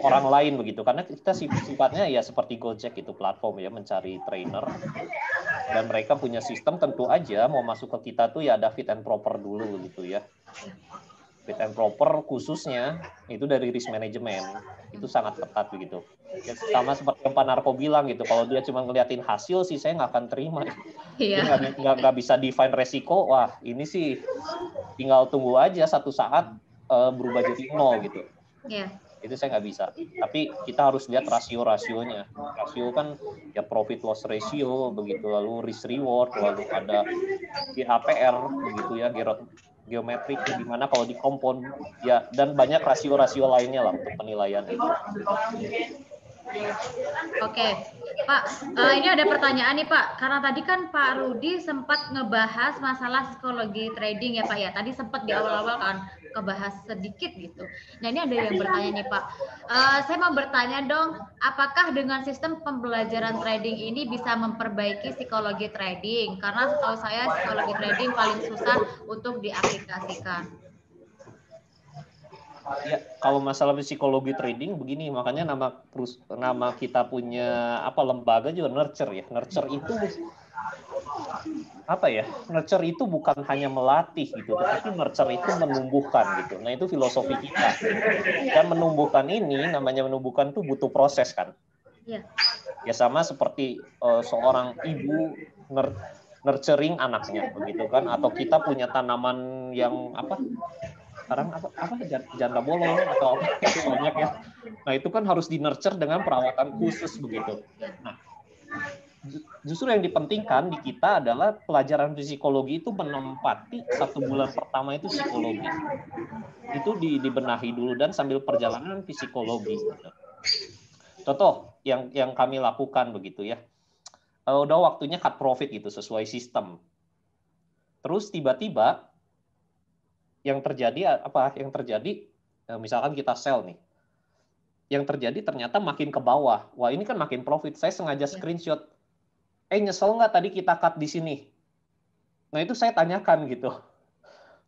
orang lain begitu, karena kita sifatnya ya seperti Gojek itu platform ya, mencari trainer, dan mereka punya sistem. Tentu aja mau masuk ke kita tuh ya ada fit and proper dulu begitu ya. Fit and proper khususnya itu dari risk management itu sangat ketat begitu ya, sama seperti yang Pak Narko bilang gitu, kalau dia cuma ngeliatin hasil sih saya nggak akan terima. Dia nggak bisa define resiko. Wah ini sih tinggal tunggu aja satu saat berubah jadi nol gitu. Itu saya nggak bisa. Tapi kita harus lihat rasio-rasionya. Rasio kan ya profit loss ratio begitu, lalu risk reward, lalu ada GAPR begitu ya, geometrik, di mana kalau di compound ya, dan banyak rasio-rasio lainnya lah untuk penilaian itu. Oke, Pak, ini ada pertanyaan nih Pak, karena tadi kan Pak Rudi sempat ngebahas masalah psikologi trading ya Pak ya, tadi sempat di awal-awal kan kebahas sedikit gitu. Nah ini ada yang bertanya nih Pak, saya mau bertanya dong, apakah dengan sistem pembelajaran trading ini bisa memperbaiki psikologi trading? Karena setahu saya psikologi trading paling susah untuk diaplikasikan. Ya, kalau masalah psikologi trading begini, makanya nama kita punya lembaga juga nurture ya. Nurture itu apa ya, nurture itu bukan hanya melatih gitu, tetapi nurture itu menumbuhkan gitu. Nah itu filosofi kita. Dan menumbuhkan ini, namanya menumbuhkan itu butuh proses kan. Iya. Ya sama seperti seorang ibu nurturing anaknya begitu kan, atau kita punya tanaman yang apa? Sekarang apa janda bolong atau apa itu banyak ya. Nah itu kan harus di nurture dengan perawatan khusus begitu. Nah justru yang dipentingkan di kita adalah pelajaran psikologi itu menempati 1 bulan pertama itu psikologi. Itu dibenahi dulu dan sambil perjalanan psikologi. Contoh yang kami lakukan begitu ya. Udah waktunya cut profit gitu sesuai sistem. Terus tiba-tiba yang terjadi apa? Yang terjadi misalkan kita sell nih. Yang terjadi ternyata makin ke bawah. Wah, ini kan makin profit. Saya sengaja screenshot. Nyesel nggak tadi kita cut di sini? Nah, itu saya tanyakan gitu.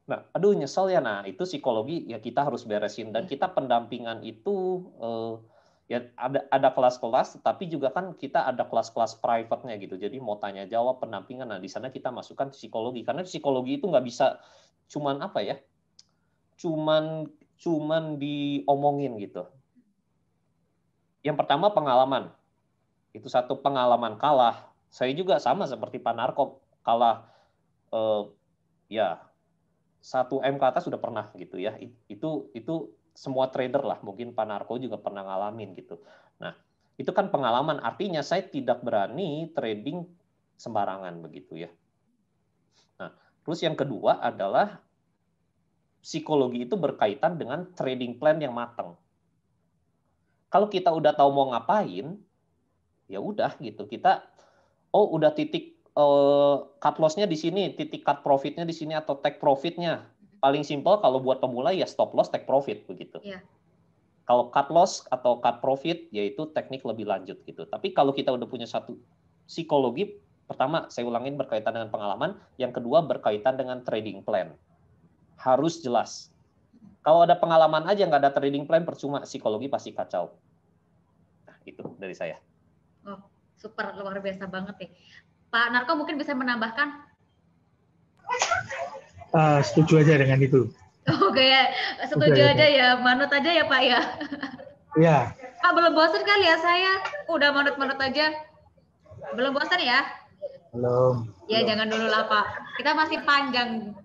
Nah, aduh nyesel ya. Nah, itu psikologi ya kita harus beresin. Dan kita pendampingan itu ya ada kelas-kelas, tapi juga kan kita ada kelas-kelas private-nya gitu. Jadi mau tanya jawab pendampingan. Nah, di sana kita masukkan psikologi. Karena psikologi itu nggak bisa cuman apa ya? Cuman diomongin gitu. Yang pertama pengalaman. Itu satu pengalaman kalah. Saya juga sama seperti Pak Narko, kalah ya 1M ke atas sudah pernah gitu ya. Itu semua trader lah, mungkin Pak Narko juga pernah ngalamin gitu. Nah, itu kan pengalaman, artinya saya tidak berani trading sembarangan begitu ya. Nah, terus yang kedua adalah psikologi itu berkaitan dengan trading plan yang matang. Kalau kita udah tahu mau ngapain, ya udah gitu. Kita udah titik cut loss-nya di sini, titik cut profit-nya di sini atau take profit-nya. Paling simpel kalau buat pemula ya stop loss, take profit begitu. Yeah. Kalau cut loss atau cut profit yaitu teknik lebih lanjut gitu. Tapi kalau kita udah punya satu psikologi, pertama saya ulangin berkaitan dengan pengalaman, yang kedua berkaitan dengan trading plan. Harus jelas. Kalau ada pengalaman aja nggak ada trading plan, percuma, psikologi pasti kacau. Nah, itu dari saya. Oh. Super, luar biasa banget nih. Pak Narko mungkin bisa menambahkan? Setuju aja dengan itu. Oke, setuju aja ya. Manut aja ya Pak ya? Iya. Pak belum bosan kali ya saya? Udah manut-manut aja. Belum bosan ya? Belum. Ya jangan dulu lah Pak. Kita masih panjang.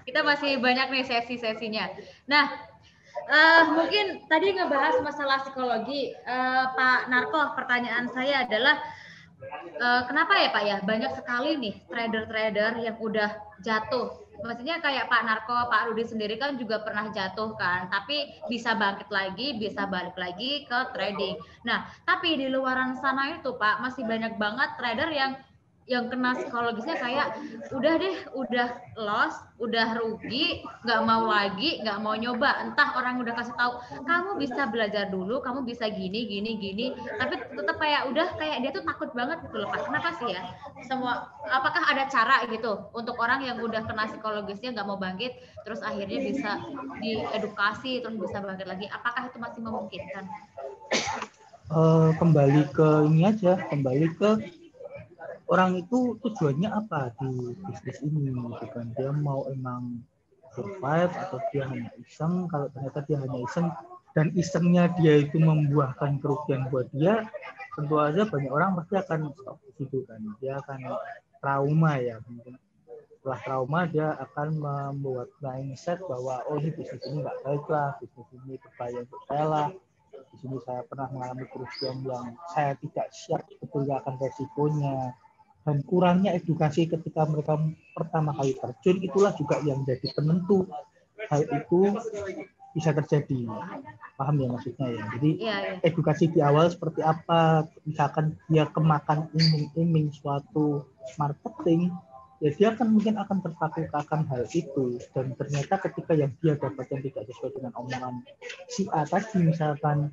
Kita masih banyak nih sesi-sesinya. Nah, mungkin tadi ngebahas masalah psikologi, Pak Narko, pertanyaan saya adalah kenapa ya Pak ya banyak sekali nih trader-trader yang udah jatuh. Maksudnya kayak Pak Narko, Pak Rudi sendiri kan juga pernah jatuh kan, tapi bisa bangkit lagi, bisa balik lagi ke trading. Nah, tapi di luaran sana itu Pak masih banyak banget trader yang kena psikologisnya kayak udah deh, udah loss, udah rugi, nggak mau lagi, nggak mau nyoba. Entah orang udah kasih tahu, kamu bisa belajar dulu, kamu bisa gini, tapi tetap kayak udah kayak dia tuh takut banget gitu loh Pak. Kenapa sih ya? Apakah ada cara gitu untuk orang yang udah kena psikologisnya nggak mau bangkit, terus akhirnya bisa diedukasi, terus bisa bangkit lagi? Apakah itu masih memungkinkan? Kembali ke ini aja, kembali ke orang itu tujuannya apa di bisnis ini, gitu kan? Dia mau emang survive atau dia hanya iseng? Kalau ternyata dia hanya iseng dan isengnya dia itu membuahkan kerugian buat dia, tentu aja banyak orang pasti akan stop di situ kan. Dia akan trauma ya, mungkin setelah trauma dia akan membuat mindset bahwa ini bisnis ini nggak baik lah, bisnis ini berbahaya untuk saya lah. Di sini saya pernah mengalami kerugian yang saya tidak siap sebetulnya akan resikonya. Dan kurangnya edukasi ketika mereka pertama kali terjun, itulah juga yang jadi penentu hal itu bisa terjadi. Paham ya maksudnya ya? Jadi edukasi di awal seperti apa, misalkan dia kemakan iming-iming suatu marketing, ya dia mungkin akan terpaku akan hal itu. Dan ternyata ketika yang dia dapatkan tidak sesuai dengan omongan si A tadi misalkan,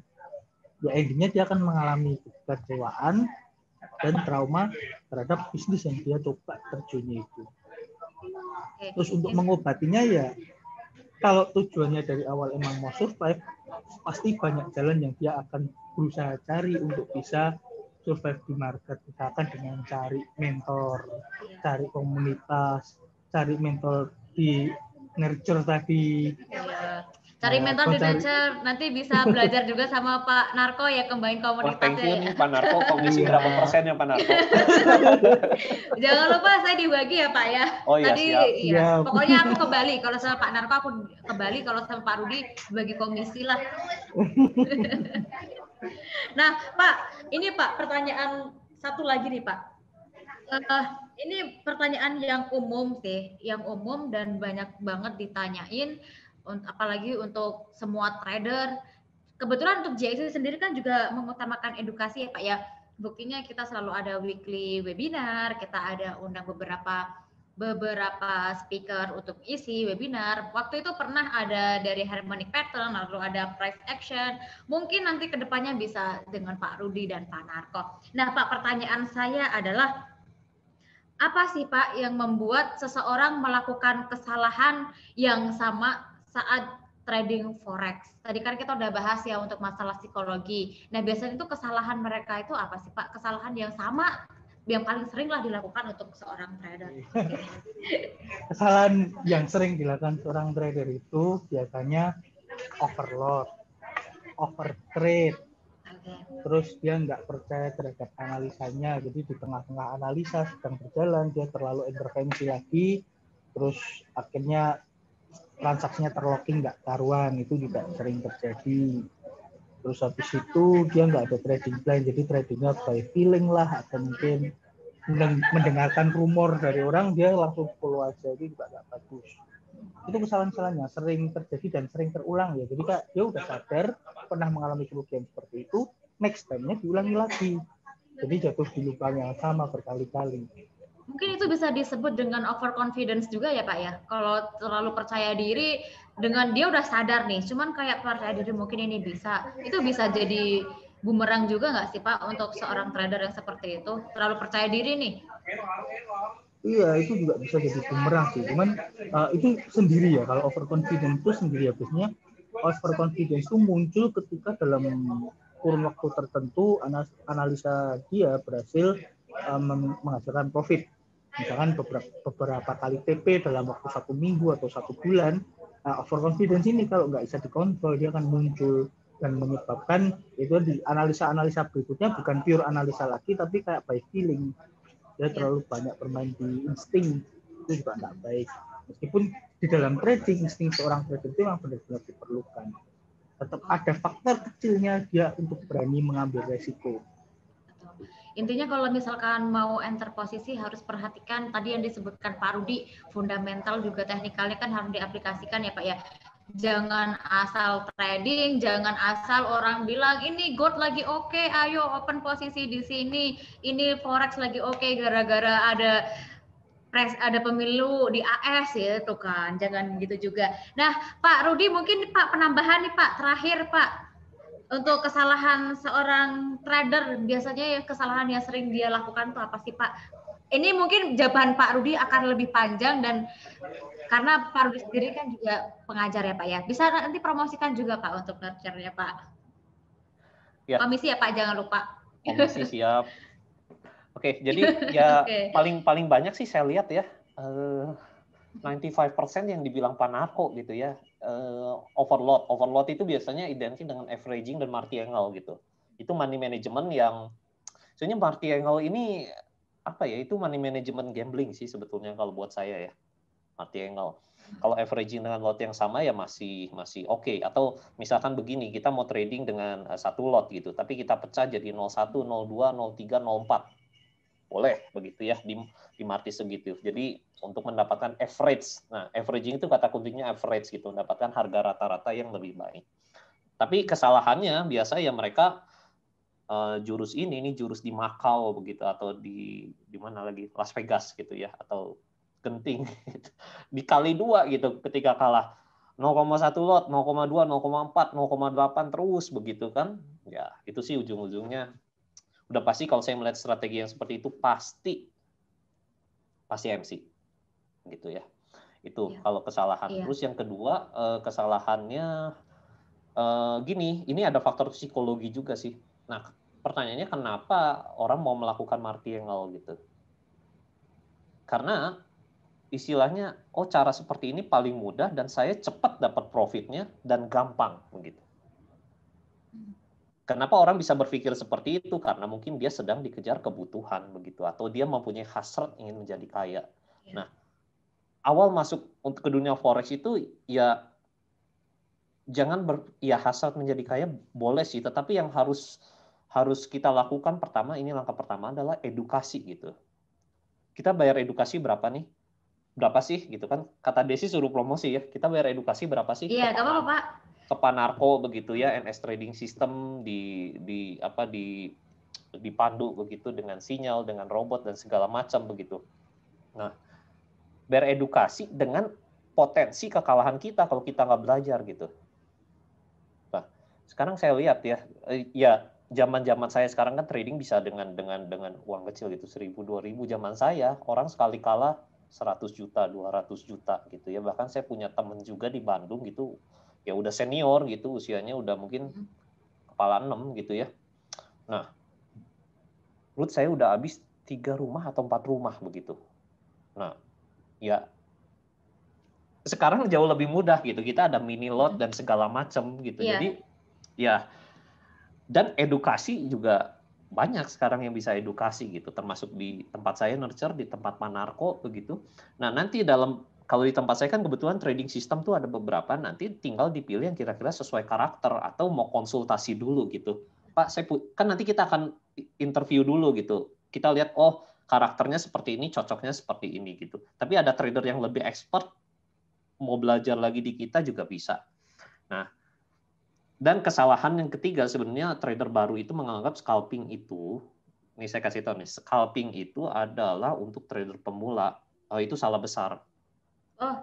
ya endingnya dia akan mengalami kekecewaan dan trauma terhadap bisnis yang dia coba terjunnya itu. Terus untuk mengobatinya ya, kalau tujuannya dari awal emang mau survive, pasti banyak jalan yang dia akan berusaha cari untuk bisa survive di market, misalkan dengan cari mentor, cari komunitas, cari mentor di nurture tadi. Iya. Cari mentor di nurture, nanti bisa belajar juga sama Pak Narko ya, kembangin komunitasnya. Thank you ya. nih Pak Narko, komisi berapa persennya Pak Narko? Jangan lupa saya dibagi ya Pak ya. Oh iya, Tadi siap. ya, pokoknya aku ke Bali, kalau sama Pak Narko aku ke Bali, kalau sama Pak Rudi bagi komisi lah. Nah Pak, ini Pak pertanyaan satu lagi nih Pak. Ini pertanyaan yang umum sih, yang umum dan banyak banget ditanyain, apalagi untuk semua trader. Kebetulan untuk JIC sendiri kan juga mengutamakan edukasi ya Pak ya. Buktinya kita selalu ada weekly webinar, kita ada undang beberapa speaker untuk isi webinar. Waktu itu pernah ada dari harmonic pattern, lalu ada price action. Mungkin nanti kedepannya bisa dengan Pak Rudi dan Pak Narko. Nah Pak, pertanyaan saya adalah, apa sih Pak yang membuat seseorang melakukan kesalahan yang sama saat trading forex? Tadi kan kita udah bahas ya untuk masalah psikologi. Nah biasanya itu kesalahan mereka itu apa sih Pak? Kesalahan yang sama yang paling sering lah dilakukan untuk seorang trader. Kesalahan yang sering dilakukan seorang trader itu biasanya overload, overtrade, terus dia nggak percaya terhadap analisanya, jadi di tengah-tengah analisa sedang berjalan dia terlalu intervensi lagi, terus akhirnya transaksinya terlocking nggak karuan, itu juga sering terjadi. Terus habis itu dia nggak ada trading plan, jadi tradingnya by feeling lah, atau mungkin mendengarkan rumor dari orang dia langsung follow aja, itu juga nggak bagus. Itu kesalahan-kesalahannya sering terjadi dan sering terulang ya. Jadi Kak, dia udah sadar pernah mengalami kerugian seperti itu, next time-nya diulangi lagi. Jadi jatuh di lubang yang sama berkali-kali. Mungkin itu bisa disebut dengan overconfidence juga ya Pak ya. Kalau terlalu percaya diri, dengan dia udah sadar nih, cuman kayak percaya diri mungkin ini bisa. Itu bisa jadi bumerang juga nggak sih Pak untuk seorang trader yang seperti itu? Terlalu percaya diri nih. Iya, itu juga bisa jadi bumerang sih. Cuman itu sendiri ya. Kalau overconfidence itu sendiri ya. Biasanya overconfidence itu muncul ketika dalam kurun waktu tertentu analisa dia berhasil menghasilkan profit. Misalkan beberapa kali TP dalam waktu 1 minggu atau 1 bulan. Overconfidence ini kalau nggak bisa dikontrol, dia akan muncul dan menyebabkan itu di analisa-analisa berikutnya bukan pure analisa lagi, tapi kayak by feeling. Dia terlalu banyak bermain di insting, itu juga nggak baik. Meskipun di dalam trading, insting seorang trader itu memang benar-benar diperlukan. Tetap ada faktor kecilnya dia untuk berani mengambil resiko. Intinya kalau misalkan mau enter posisi harus perhatikan tadi yang disebutkan Pak Rudi, fundamental juga teknikalnya kan harus diaplikasikan ya Pak ya. Jangan asal trading, jangan asal orang bilang ini gold lagi oke, ayo open posisi di sini, ini forex lagi oke, gara-gara ada pemilu di AS ya tuh kan, jangan gitu juga. Nah Pak Rudi mungkin Pak penambahan nih Pak, terakhir Pak, untuk kesalahan seorang trader biasanya ya kesalahan yang sering dia lakukan tuh apa sih Pak? Ini mungkin jawaban Pak Rudi akan lebih panjang dan karena Pak Rudi sendiri kan juga pengajar ya Pak ya. Bisa nanti promosikan juga Pak untuk nurture-nya Pak. Ya. Komisi ya Pak, jangan lupa. Komisi siap. Oke, jadi ya paling banyak sih saya lihat ya 95% yang dibilang Pak Narko gitu ya. Overload itu biasanya identik dengan averaging dan martingale gitu. Itu money management yang sebenarnya martingale ini apa ya, itu money management gambling sih sebetulnya kalau buat saya ya, martingale. Kalau averaging dengan lot yang sama ya masih oke. Atau misalkan begini, kita mau trading dengan satu lot gitu, tapi kita pecah jadi 01, 02, 03, 04. Boleh begitu ya di market segitu. Jadi untuk mendapatkan average. Nah, averaging itu kata kuncinya average gitu, mendapatkan harga rata-rata yang lebih baik. Tapi kesalahannya biasa ya mereka jurus jurus di Macau begitu, atau di mana lagi, Las Vegas gitu ya, atau Genting gitu. Dikali 2 gitu ketika kalah 0,1 lot, 0,2, 0,4, 0,8 terus begitu kan. Ya, itu sih ujung-ujungnya udah pasti kalau saya melihat strategi yang seperti itu pasti MC gitu ya. Itu kalau kesalahan. Terus yang kedua kesalahannya gini, ini ada faktor psikologi juga sih. Nah, pertanyaannya kenapa orang mau melakukan martingale gitu? Karena istilahnya, cara seperti ini paling mudah dan saya cepat dapat profitnya dan gampang begitu. Kenapa orang bisa berpikir seperti itu? Karena mungkin dia sedang dikejar kebutuhan begitu, atau dia mempunyai hasrat ingin menjadi kaya. Nah, awal masuk untuk ke dunia forex itu ya jangan hasrat menjadi kaya boleh sih, tetapi yang harus kita lakukan pertama, ini langkah pertama adalah edukasi gitu. Kita bayar edukasi berapa nih? Berapa sih gitu kan? Kata Desi suruh promosi ya. Kita bayar edukasi berapa sih? Iya, nggak apa-apa, Pak. Ke Panarko begitu ya, NS Trading System dipandu begitu dengan sinyal, dengan robot dan segala macam begitu. Nah, bayar edukasi dengan potensi kekalahan kita kalau kita nggak belajar gitu. Nah, sekarang saya lihat ya zaman saya sekarang kan trading bisa dengan uang kecil gitu, 1.000, 2.000. Zaman saya orang sekali kalah 100 juta, 200 juta gitu ya. Bahkan saya punya temen juga di Bandung gitu, ya udah senior gitu, usianya udah mungkin kepala 6 gitu ya. Nah, menurut saya udah habis 3 rumah atau 4 rumah begitu. Nah, ya sekarang jauh lebih mudah gitu. Kita ada mini lot dan segala macam gitu. Iya. Jadi ya, dan edukasi juga banyak sekarang yang bisa edukasi gitu, termasuk di tempat saya nurture, di tempat Panarko begitu. Nah, nanti kalau di tempat saya kan kebetulan trading system tuh ada beberapa, nanti tinggal dipilih yang kira-kira sesuai karakter atau mau konsultasi dulu gitu. Pak, kan nanti kita akan interview dulu gitu. Kita lihat, oh karakternya seperti ini, cocoknya seperti ini gitu. Tapi ada trader yang lebih expert, mau belajar lagi di kita juga bisa. Nah, dan kesalahan yang ketiga sebenarnya trader baru itu menganggap scalping itu, ini saya kasih tahu nih, scalping itu adalah untuk trader pemula. Itu salah besar. Oh,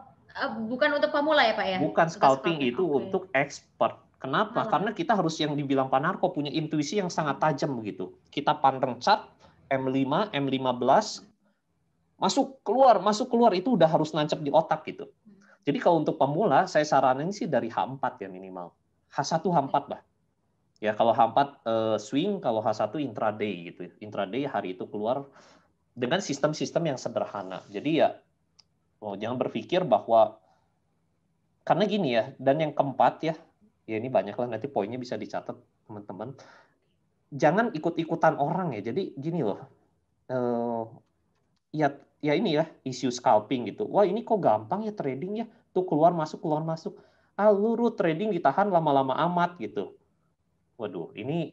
bukan untuk pemula ya Pak ya? Bukan, scalping itu untuk expert. Kenapa? Karena kita harus yang dibilang Panarko punya intuisi yang sangat tajam begitu. Kita pandang chart M5, M15, masuk keluar itu udah harus nancep di otak gitu. Jadi kalau untuk pemula saya saranin sih dari H4 ya minimal. H1 H4 lah. Ya kalau H4 swing, kalau H1 intraday gitu. Intraday hari itu keluar dengan sistem-sistem yang sederhana. Jadi ya jangan berpikir bahwa karena gini ya, dan yang keempat ya ini banyak lah nanti poinnya bisa dicatat teman-teman. Jangan ikut-ikutan orang ya. Jadi gini loh. Ya ini ya isu scalping gitu. Wah ini kok gampang ya trading ya. Tuh keluar masuk. Lu trading ditahan lama-lama amat gitu. Waduh, ini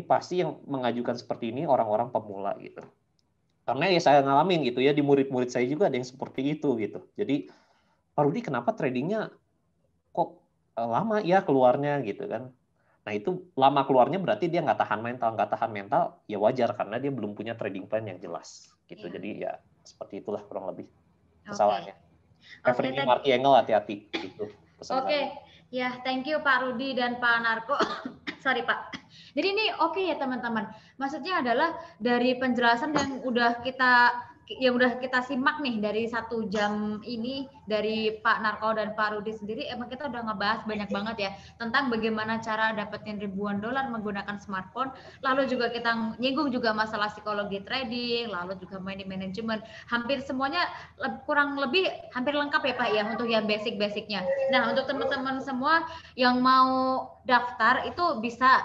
pasti yang mengajukan seperti ini orang-orang pemula gitu. Karena ya saya ngalamin gitu ya, di murid-murid saya juga ada yang seperti itu gitu. Jadi, Pak Rudi kenapa tradingnya kok lama ya keluarnya gitu kan. Nah itu lama keluarnya berarti dia nggak tahan mental ya wajar karena dia belum punya trading plan yang jelas gitu. Yeah. Jadi ya seperti itulah kurang lebih kesalahannya. Everything martingale hati-hati gitu. Oke, ya thank you Pak Rudi dan Pak Narko. Sorry Pak. Jadi ini oke ya teman-teman. Maksudnya adalah dari penjelasan yang udah kita simak nih dari 1 jam ini dari Pak Narko dan Pak Rudi sendiri, emang kita udah ngebahas banyak banget ya tentang bagaimana cara dapetin ribuan dolar menggunakan smartphone. Lalu juga kita nyinggung juga masalah psikologi trading, lalu juga money management. Hampir semuanya kurang lebih hampir lengkap ya Pak ya untuk yang basic-basicnya. Nah untuk teman-teman semua yang mau daftar itu bisa,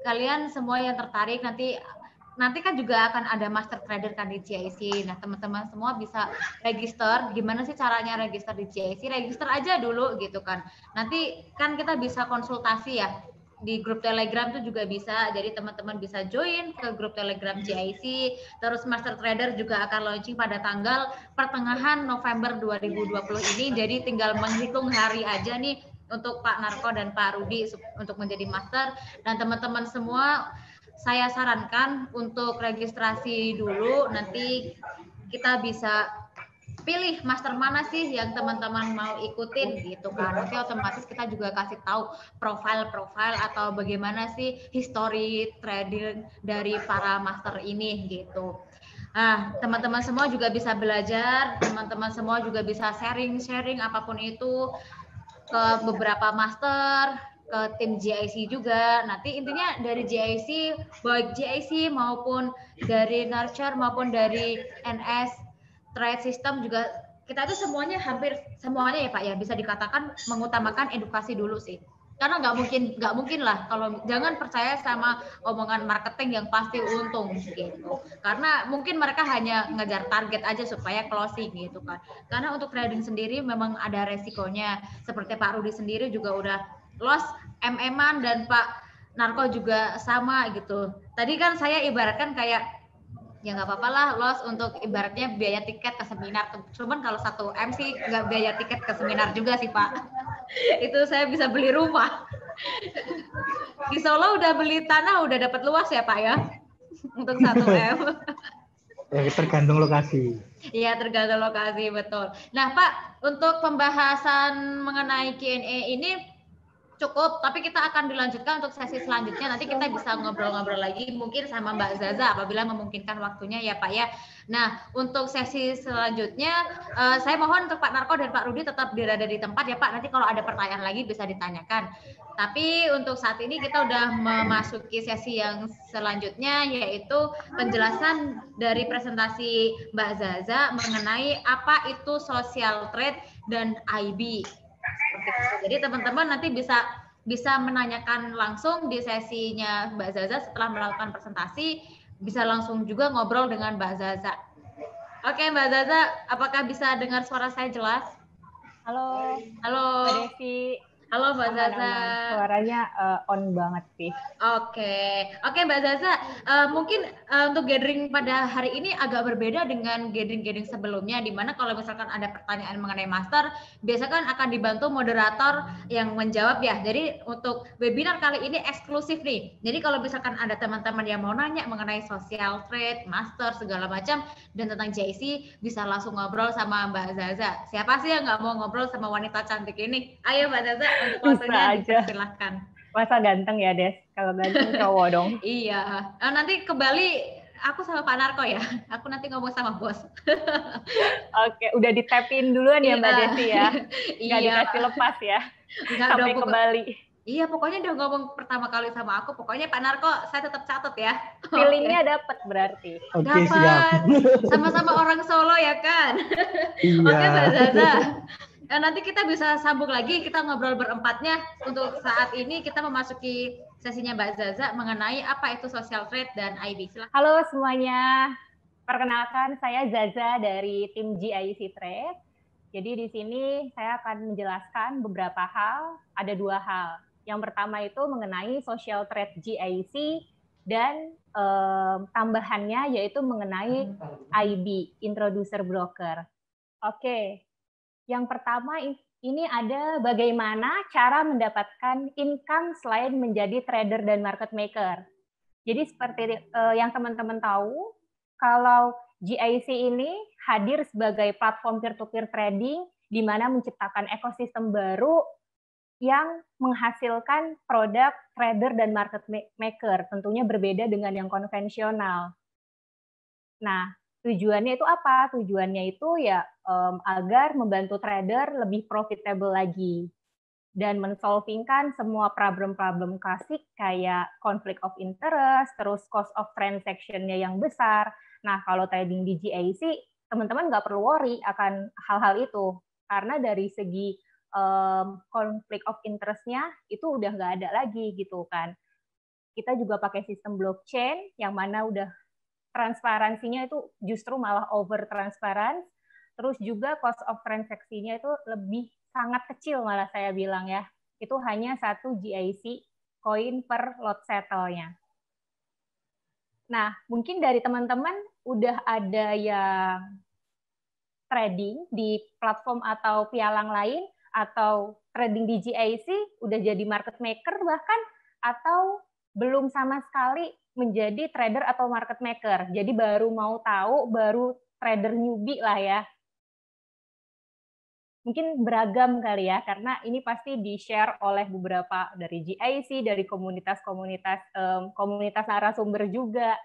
kalian semua yang tertarik nanti kan juga akan ada master trader kan di GIC. Nah, teman-teman semua bisa register. Gimana sih caranya register di GIC? Register aja dulu gitu kan. Nanti kan kita bisa konsultasi ya. Di grup Telegram itu juga bisa. Jadi teman-teman bisa join ke grup Telegram GIC. Terus master trader juga akan launching pada tanggal pertengahan November 2020 ini. Jadi tinggal menghitung hari aja nih untuk Pak Narko dan Pak Rudi untuk menjadi master. Dan teman-teman semua saya sarankan untuk registrasi dulu, nanti kita bisa pilih master mana sih yang teman-teman mau ikutin gitu kan. Nanti otomatis kita juga kasih tahu profil-profil atau bagaimana sih history trading dari para master ini gitu. Nah, teman-teman semua juga bisa belajar, teman-teman semua juga bisa sharing apapun itu ke beberapa master, ke tim GIC juga. Nanti intinya dari GIC, baik GIC maupun dari nurture maupun dari NS trade system juga, kita itu semuanya, hampir semuanya ya Pak ya, bisa dikatakan mengutamakan edukasi dulu sih. Karena nggak mungkin lah kalau jangan percaya sama omongan marketing yang pasti untung gitu. Karena mungkin mereka hanya ngejar target aja supaya closing gitu kan. Karena untuk trading sendiri memang ada resikonya. Seperti Pak Rudi sendiri juga udah loss MM-an, dan Pak Narko juga sama gitu. Tadi kan saya ibaratkan kayak ya nggak apa-apa lah loss untuk ibaratnya biaya tiket ke seminar. Cuman kalau 1M sih nggak biaya tiket ke seminar juga sih Pak. Itu saya bisa beli rumah. Di Solo udah beli tanah, udah dapat luas ya Pak ya untuk 1M. Ya, tergantung lokasi. Iya, tergantung lokasi, betul. Nah Pak, untuk pembahasan mengenai Q&A ini cukup, tapi kita akan dilanjutkan untuk sesi selanjutnya. Nanti kita bisa ngobrol-ngobrol lagi mungkin sama Mbak Zaza apabila memungkinkan waktunya ya Pak ya. Nah, untuk sesi selanjutnya saya mohon untuk Pak Narko dan Pak Rudi tetap berada di tempat ya Pak. Nanti kalau ada pertanyaan lagi bisa ditanyakan. Tapi untuk saat ini kita udah memasuki sesi yang selanjutnya, yaitu penjelasan dari presentasi Mbak Zaza mengenai apa itu social trade dan IB. Jadi teman-teman nanti bisa menanyakan langsung di sesinya Mbak Zaza setelah melakukan presentasi, bisa langsung juga ngobrol dengan Mbak Zaza. Oke Mbak Zaza, apakah bisa dengar suara saya jelas? Halo. Halo. Mbak Desi. Halo Mbak Zaza. Suaranya on banget sih. Oke Mbak Zaza, mungkin untuk gathering pada hari ini agak berbeda dengan gathering sebelumnya, di mana kalau misalkan ada pertanyaan mengenai master, biasa kan akan dibantu moderator yang menjawab ya. Jadi untuk webinar kali ini eksklusif nih. Jadi kalau misalkan ada teman-teman yang mau nanya mengenai social trade, master, segala macam, dan tentang JIC, bisa langsung ngobrol sama Mbak Zaza. Siapa sih yang nggak mau ngobrol sama wanita cantik ini? Ayo Mbak Zaza, untuk waktunya dipersilahkan. Masa ganteng ya, Des? Kalau ganteng cowok dong. Iya. Nanti kembali aku sama Pak Narko ya. Aku nanti ngomong sama bos. Oke, udah di-tap-in duluan ya Mbak Desi ya? Nggak dikasih lepas ya? Sampai ke Bali. Iya, pokoknya udah ngomong pertama kali sama aku. Pokoknya Pak Narko, saya tetap catat ya. Feelingnya dapat berarti. Oke, siap. Sama-sama orang Solo ya kan? Iya. Oke Mbak Zaza. Nanti kita bisa sambung lagi, kita ngobrol berempatnya. Untuk saat ini kita memasuki sesinya Mbak Zaza mengenai apa itu social trade dan IB. Silahkan. Halo semuanya, perkenalkan saya Zaza dari tim GIC Trade. Jadi di sini saya akan menjelaskan beberapa hal, ada 2 hal. Yang pertama itu mengenai social trade GIC dan tambahannya yaitu mengenai IB, Introducer Broker. Oke. Yang pertama ini ada bagaimana cara mendapatkan income selain menjadi trader dan market maker. Jadi seperti yang teman-teman tahu, kalau GIC ini hadir sebagai platform peer-to-peer trading di mana menciptakan ekosistem baru yang menghasilkan produk trader dan market maker, tentunya berbeda dengan yang konvensional. Nah, tujuannya itu apa? Tujuannya itu ya agar membantu trader lebih profitable lagi dan mensolvingkan semua problem-problem klasik kayak conflict of interest, terus cost of transaction-nya yang besar. Nah, kalau trading di GIC, teman-teman nggak perlu worry akan hal-hal itu karena dari segi conflict of interest-nya itu udah nggak ada lagi gitu kan. Kita juga pakai sistem blockchain yang mana udah transparansinya itu justru malah over transparan, terus juga cost of transaksinya itu lebih sangat kecil malah saya bilang ya, itu hanya 1 GIC koin per lot settle-nya. Nah, mungkin dari teman-teman udah ada yang trading di platform atau pialang lain, atau trading di GIC, udah jadi market maker bahkan, atau belum sama sekali menjadi trader atau market maker. Jadi baru mau tahu, baru trader newbie lah ya. Mungkin beragam kali ya, karena ini pasti di-share oleh beberapa dari GIC, dari komunitas narasumber juga.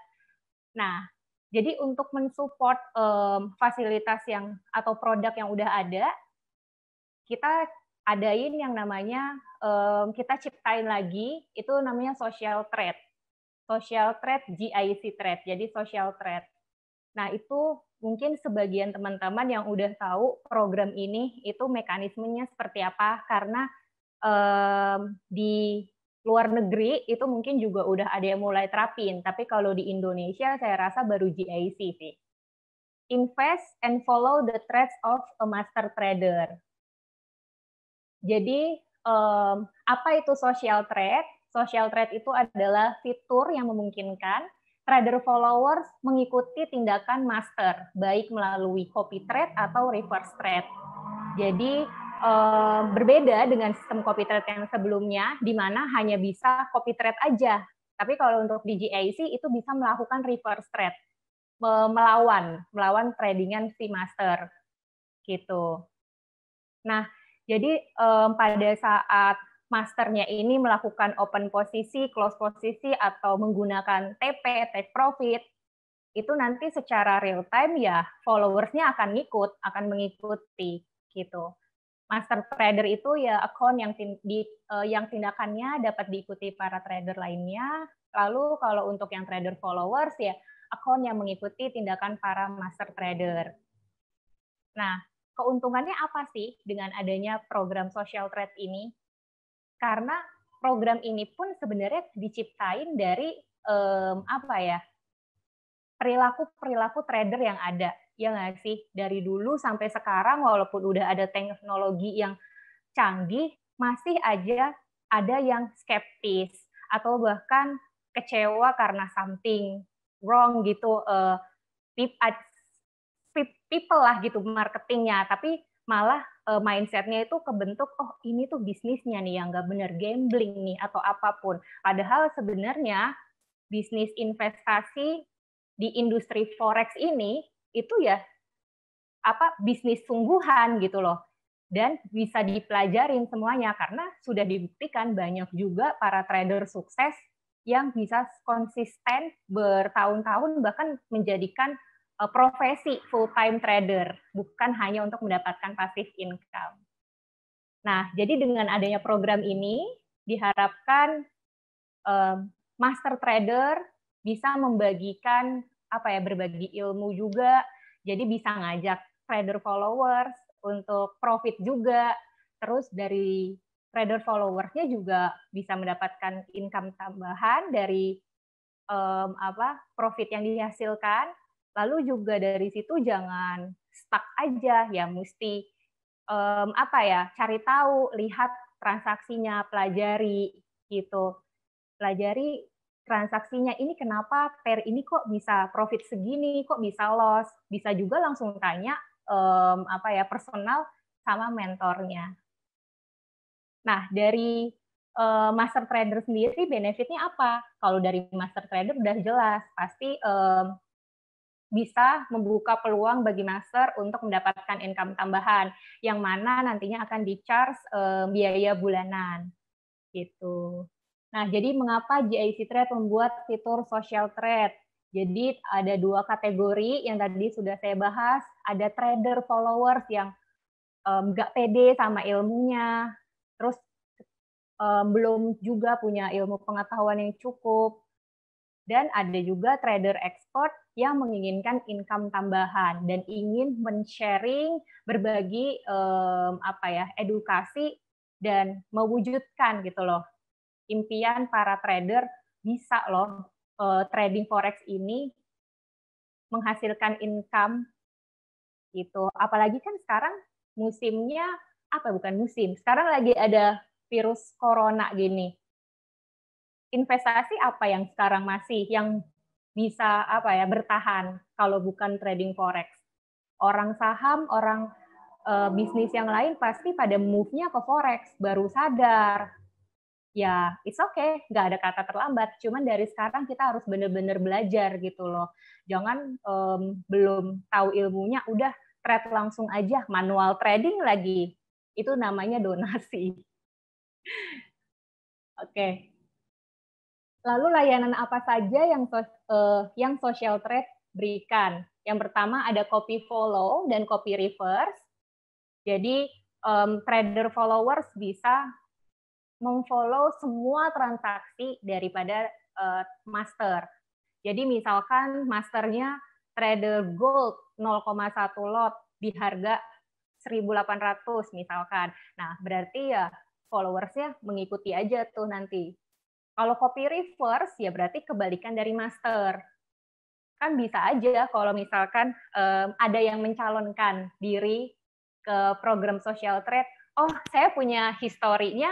Nah, jadi untuk mensupport fasilitas yang atau produk yang udah ada, kita adain yang namanya kita ciptain lagi, itu namanya social trade. Social trade GIC trade, jadi social trade. Nah, itu mungkin sebagian teman-teman yang udah tahu program ini itu mekanismenya seperti apa, karena di luar negeri itu mungkin juga udah ada yang mulai terapin, tapi kalau di Indonesia saya rasa baru GIC sih. Invest and follow the trades of a master trader. Jadi apa itu social trade? Social trade itu adalah fitur yang memungkinkan trader followers mengikuti tindakan master, baik melalui copy trade atau reverse trade. Jadi berbeda dengan sistem copy trade yang sebelumnya, di mana hanya bisa copy trade aja. Tapi kalau untuk di GIC itu bisa melakukan reverse trade, melawan tradingan si master, gitu. Nah, jadi pada saat masternya ini melakukan open posisi, close posisi, atau menggunakan TP, take profit, itu nanti secara real time ya followersnya akan mengikuti gitu. Master trader itu ya akun yang tindakannya dapat diikuti para trader lainnya. Lalu kalau untuk yang trader followers ya akun yang mengikuti tindakan para master trader. Nah, keuntungannya apa sih dengan adanya program social trade ini? Karena program ini pun sebenarnya diciptain dari perilaku trader yang ada, ya nggak sih? Dari dulu sampai sekarang, walaupun udah ada teknologi yang canggih, masih aja ada yang skeptis atau bahkan kecewa karena something wrong gitu, people lah gitu marketingnya, tapi malah mindsetnya itu kebentuk, oh ini tuh bisnisnya nih yang nggak bener, gambling nih atau apapun. Padahal sebenarnya bisnis investasi di industri forex ini itu ya bisnis sungguhan gitu loh, dan bisa dipelajarin semuanya karena sudah dibuktikan banyak juga para trader sukses yang bisa konsisten bertahun-tahun bahkan menjadikan profesi full-time trader, bukan hanya untuk mendapatkan passive income. Nah, jadi dengan adanya program ini, diharapkan master trader bisa membagikan berbagi ilmu juga, jadi bisa ngajak trader followers untuk profit juga, terus dari trader followersnya juga bisa mendapatkan income tambahan dari profit yang dihasilkan. Lalu juga dari situ jangan stuck aja, ya mesti cari tahu, lihat transaksinya, pelajari gitu. Pelajari transaksinya, ini kenapa pair ini kok bisa profit segini, kok bisa loss. Bisa juga langsung tanya personal sama mentornya. Nah, dari master trader sendiri benefitnya apa? Kalau dari master trader udah jelas, pasti bisa membuka peluang bagi master untuk mendapatkan income tambahan, yang mana nantinya akan di-charge biaya bulanan. Gitu. Nah, jadi mengapa GIC Trade membuat fitur social trade? Jadi ada dua kategori yang tadi sudah saya bahas. Ada trader followers yang nggak pede sama ilmunya, terus belum juga punya ilmu pengetahuan yang cukup. Dan ada juga trader expert yang menginginkan income tambahan dan ingin men-sharing, berbagi edukasi dan mewujudkan gitu loh impian para trader bisa loh trading forex ini menghasilkan income gitu. Apalagi kan sekarang musimnya sekarang lagi ada virus corona gini. Investasi apa yang sekarang masih yang bisa bertahan kalau bukan trading forex? Orang saham, orang bisnis yang lain pasti pada move-nya ke forex, baru sadar. Ya, it's okay, nggak ada kata terlambat. Cuman dari sekarang kita harus benar-benar belajar gitu loh. Jangan belum tahu ilmunya, udah trade langsung aja, manual trading lagi. Itu namanya donasi. Oke. Lalu layanan apa saja yang social trade berikan? Yang pertama ada copy follow dan copy reverse. Jadi trader followers bisa memfollow semua transaksi daripada master. Jadi misalkan masternya trader gold 0,1 lot di harga 1.800 misalkan. Nah, berarti ya followersnya mengikuti aja tuh nanti. Kalau copy reverse ya berarti kebalikan dari master. Kan bisa aja kalau misalkan ada yang mencalonkan diri ke program social trade, oh saya punya historinya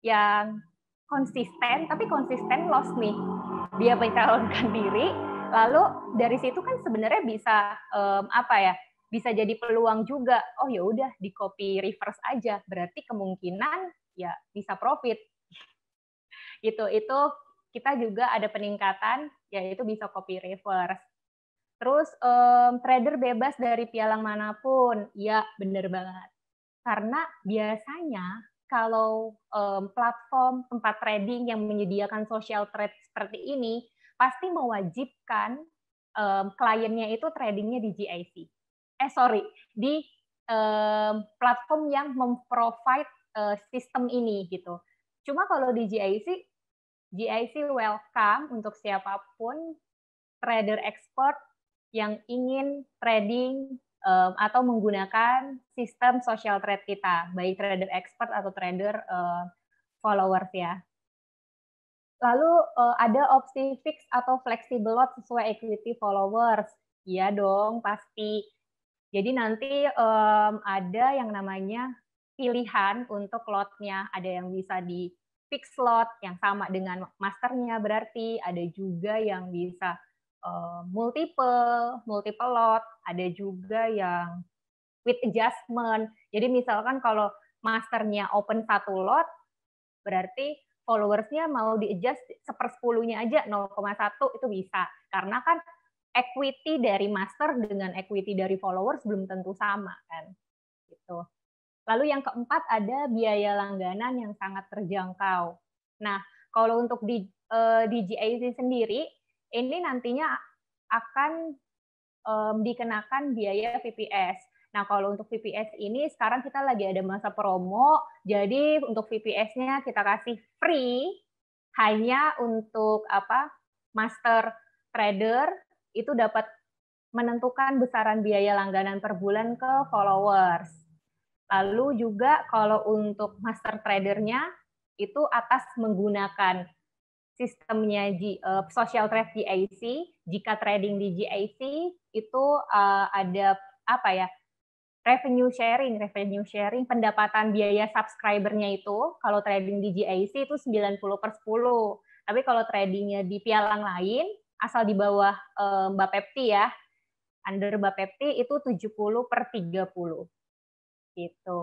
yang konsisten, tapi konsisten loss nih. Dia mencalonkan diri, lalu dari situ kan sebenarnya bisa bisa jadi peluang juga. Oh ya udah di copy reverse aja, berarti kemungkinan ya bisa profit. Itu kita juga ada peningkatan, yaitu bisa copy reverse. Terus trader bebas dari pialang manapun, ya benar banget. Karena biasanya kalau platform tempat trading yang menyediakan social trade seperti ini pasti mewajibkan kliennya itu tradingnya di GIC. Di platform yang memprovide sistem ini gitu. Cuma kalau di GIC welcome untuk siapapun trader expert yang ingin trading atau menggunakan sistem social trade kita, baik trader expert atau trader followers ya. Lalu ada opsi fix atau flexible lot sesuai equity followers. Iya dong, pasti. Jadi nanti ada yang namanya pilihan untuk lotnya. Ada yang bisa di fix lot yang sama dengan masternya berarti, ada juga yang bisa multiple lot, ada juga yang with adjustment. Jadi misalkan kalau masternya open 1 lot, berarti followersnya mau di-adjust 1/10-nya aja 0,1 itu bisa. Karena kan equity dari master dengan equity dari followers belum tentu sama kan. Gitu. Lalu yang keempat ada biaya langganan yang sangat terjangkau. Nah, kalau untuk di GIC sendiri, ini nantinya akan dikenakan biaya VPS. Nah, kalau untuk VPS ini sekarang kita lagi ada masa promo, jadi untuk VPS-nya kita kasih free hanya untuk master trader itu dapat menentukan besaran biaya langganan per bulan ke followers. Lalu juga kalau untuk master tradernya itu atas menggunakan sistemnya social trade GIC, jika trading di GIC itu ada revenue sharing pendapatan biaya subscribernya itu kalau trading di GIC itu 90/10. Tapi kalau tradingnya di pialang lain asal di bawah Bapepti ya, under Bapepti itu 70/30. Gitu.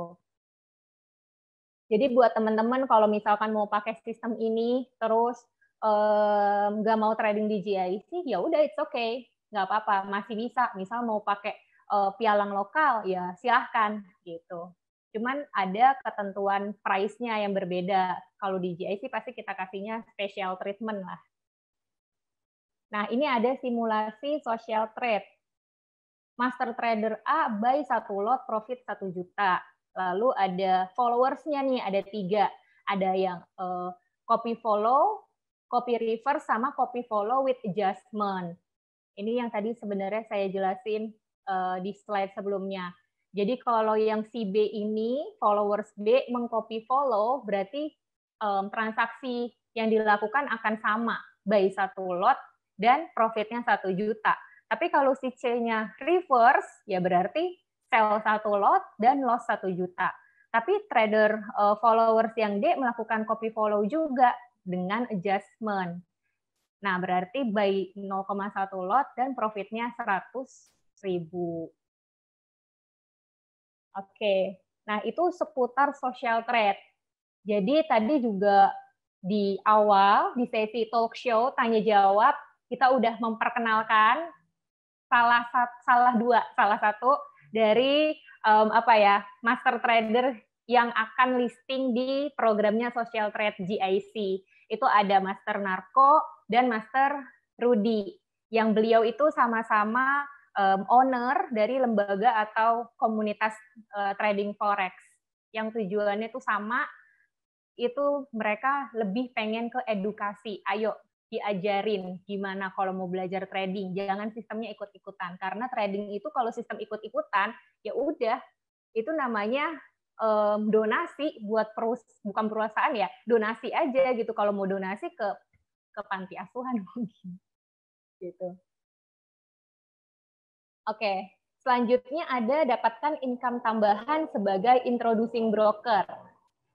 Jadi buat teman-teman kalau misalkan mau pakai sistem ini terus nggak mau trading di GIC, ya udah it's okay, nggak apa-apa, masih bisa. Misal mau pakai pialang lokal, ya silahkan gitu. Cuman ada ketentuan price-nya yang berbeda. Kalau di GIC pasti kita kasihnya special treatment lah. Nah ini ada simulasi social trade. Master trader A buy 1 lot profit 1 juta. Lalu ada followers-nya nih, ada 3. Ada yang copy follow, copy reverse, sama copy follow with adjustment. Ini yang tadi sebenarnya saya jelasin di slide sebelumnya. Jadi kalau yang si B ini, followers B mengcopy follow, berarti transaksi yang dilakukan akan sama, buy 1 lot dan profitnya 1 juta. Tapi kalau si C-nya reverse, ya berarti sell 1 lot dan loss 1 juta. Tapi trader followers yang D melakukan copy follow juga dengan adjustment. Nah, berarti buy 0,1 lot dan profitnya 100.000. Oke, nah itu seputar social trade. Jadi tadi juga di awal, di sesi talk show, tanya jawab, kita udah memperkenalkan salah satu dari master trader yang akan listing di programnya social trade GIC. Itu ada Master Narko dan Master Rudy, yang beliau itu sama-sama owner dari lembaga atau komunitas trading forex. yang tujuannya tuh sama, itu mereka lebih pengen ke edukasi. Ayo diajarin gimana kalau mau belajar trading, jangan sistemnya ikut-ikutan. Karena trading itu kalau sistem ikut-ikutan, ya udah, itu namanya donasi buat bukan perusahaan ya, donasi aja gitu. Kalau mau donasi ke panti asuhan mungkin. Gitu. Oke, selanjutnya ada dapatkan income tambahan sebagai introducing broker.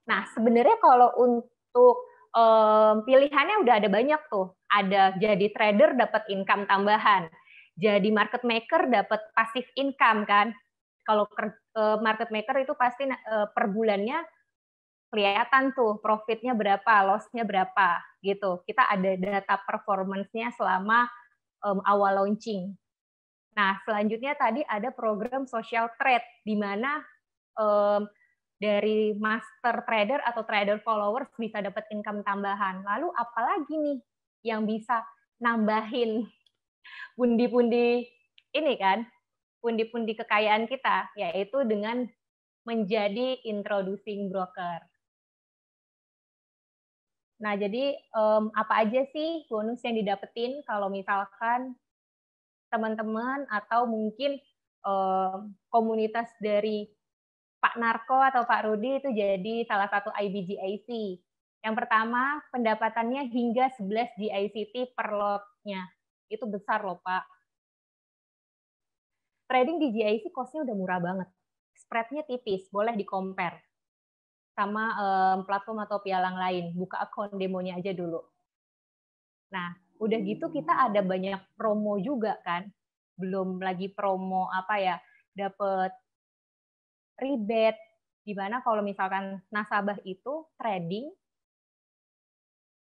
Nah, sebenarnya kalau untuk pilihannya udah ada banyak tuh. Ada jadi trader dapat income tambahan, jadi market maker dapat passive income kan. Kalau market maker itu pasti per bulannya kelihatan tuh profitnya berapa, loss-nya berapa gitu. Kita ada data performance-nya selama awal launching. Nah, selanjutnya tadi ada program social trade di mana dari master trader atau trader followers bisa dapat income tambahan. Lalu apalagi nih yang bisa nambahin pundi-pundi ini kan, pundi-pundi kekayaan kita, yaitu dengan menjadi introducing broker. Nah, jadi apa aja sih bonus yang didapetin kalau misalkan teman-teman atau mungkin komunitas dari Pak Narko atau Pak Rudi itu jadi salah satu IBGIC. Yang pertama, pendapatannya hingga 11 GICT per lotnya. Itu besar loh, Pak. Trading di GIC cost-nya udah murah banget. Spread-nya tipis, boleh di-compare sama platform atau pialang lain. Buka akun demonya aja dulu. Nah, udah gitu kita ada banyak promo juga kan. Belum lagi promo apa ya, dapet rebate, di mana kalau misalkan nasabah itu trading,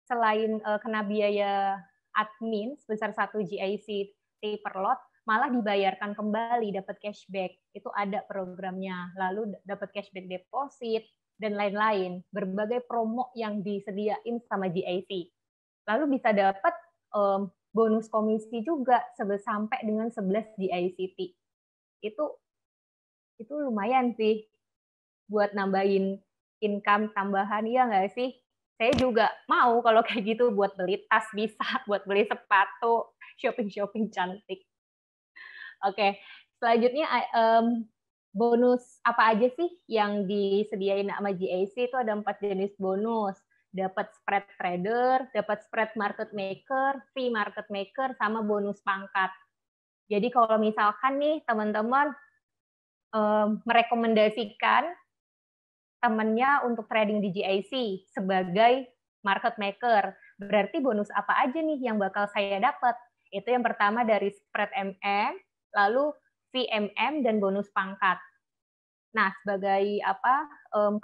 selain kena biaya admin sebesar 1 GICT per lot, malah dibayarkan kembali, dapat cashback. Itu ada programnya. Lalu dapat cashback deposit, dan lain-lain. Berbagai promo yang disediain sama GIC. Lalu bisa dapat bonus komisi juga sampai dengan 11 GICT. Itu lumayan sih buat nambahin income tambahan, ya nggak sih? Saya juga mau kalau kayak gitu, buat beli tas bisa, buat beli sepatu, shopping-shopping cantik. Oke, selanjutnya bonus apa aja sih yang disediain sama GIC? Itu ada 4 jenis bonus. Dapat spread trader, dapat spread market maker, fee market maker, sama bonus pangkat. Jadi kalau misalkan nih teman-teman merekomendasikan temannya untuk trading di GIC sebagai market maker, berarti bonus apa aja nih yang bakal saya dapat? Itu yang pertama dari spread MM, lalu VMM, dan bonus pangkat. Nah, sebagai apa?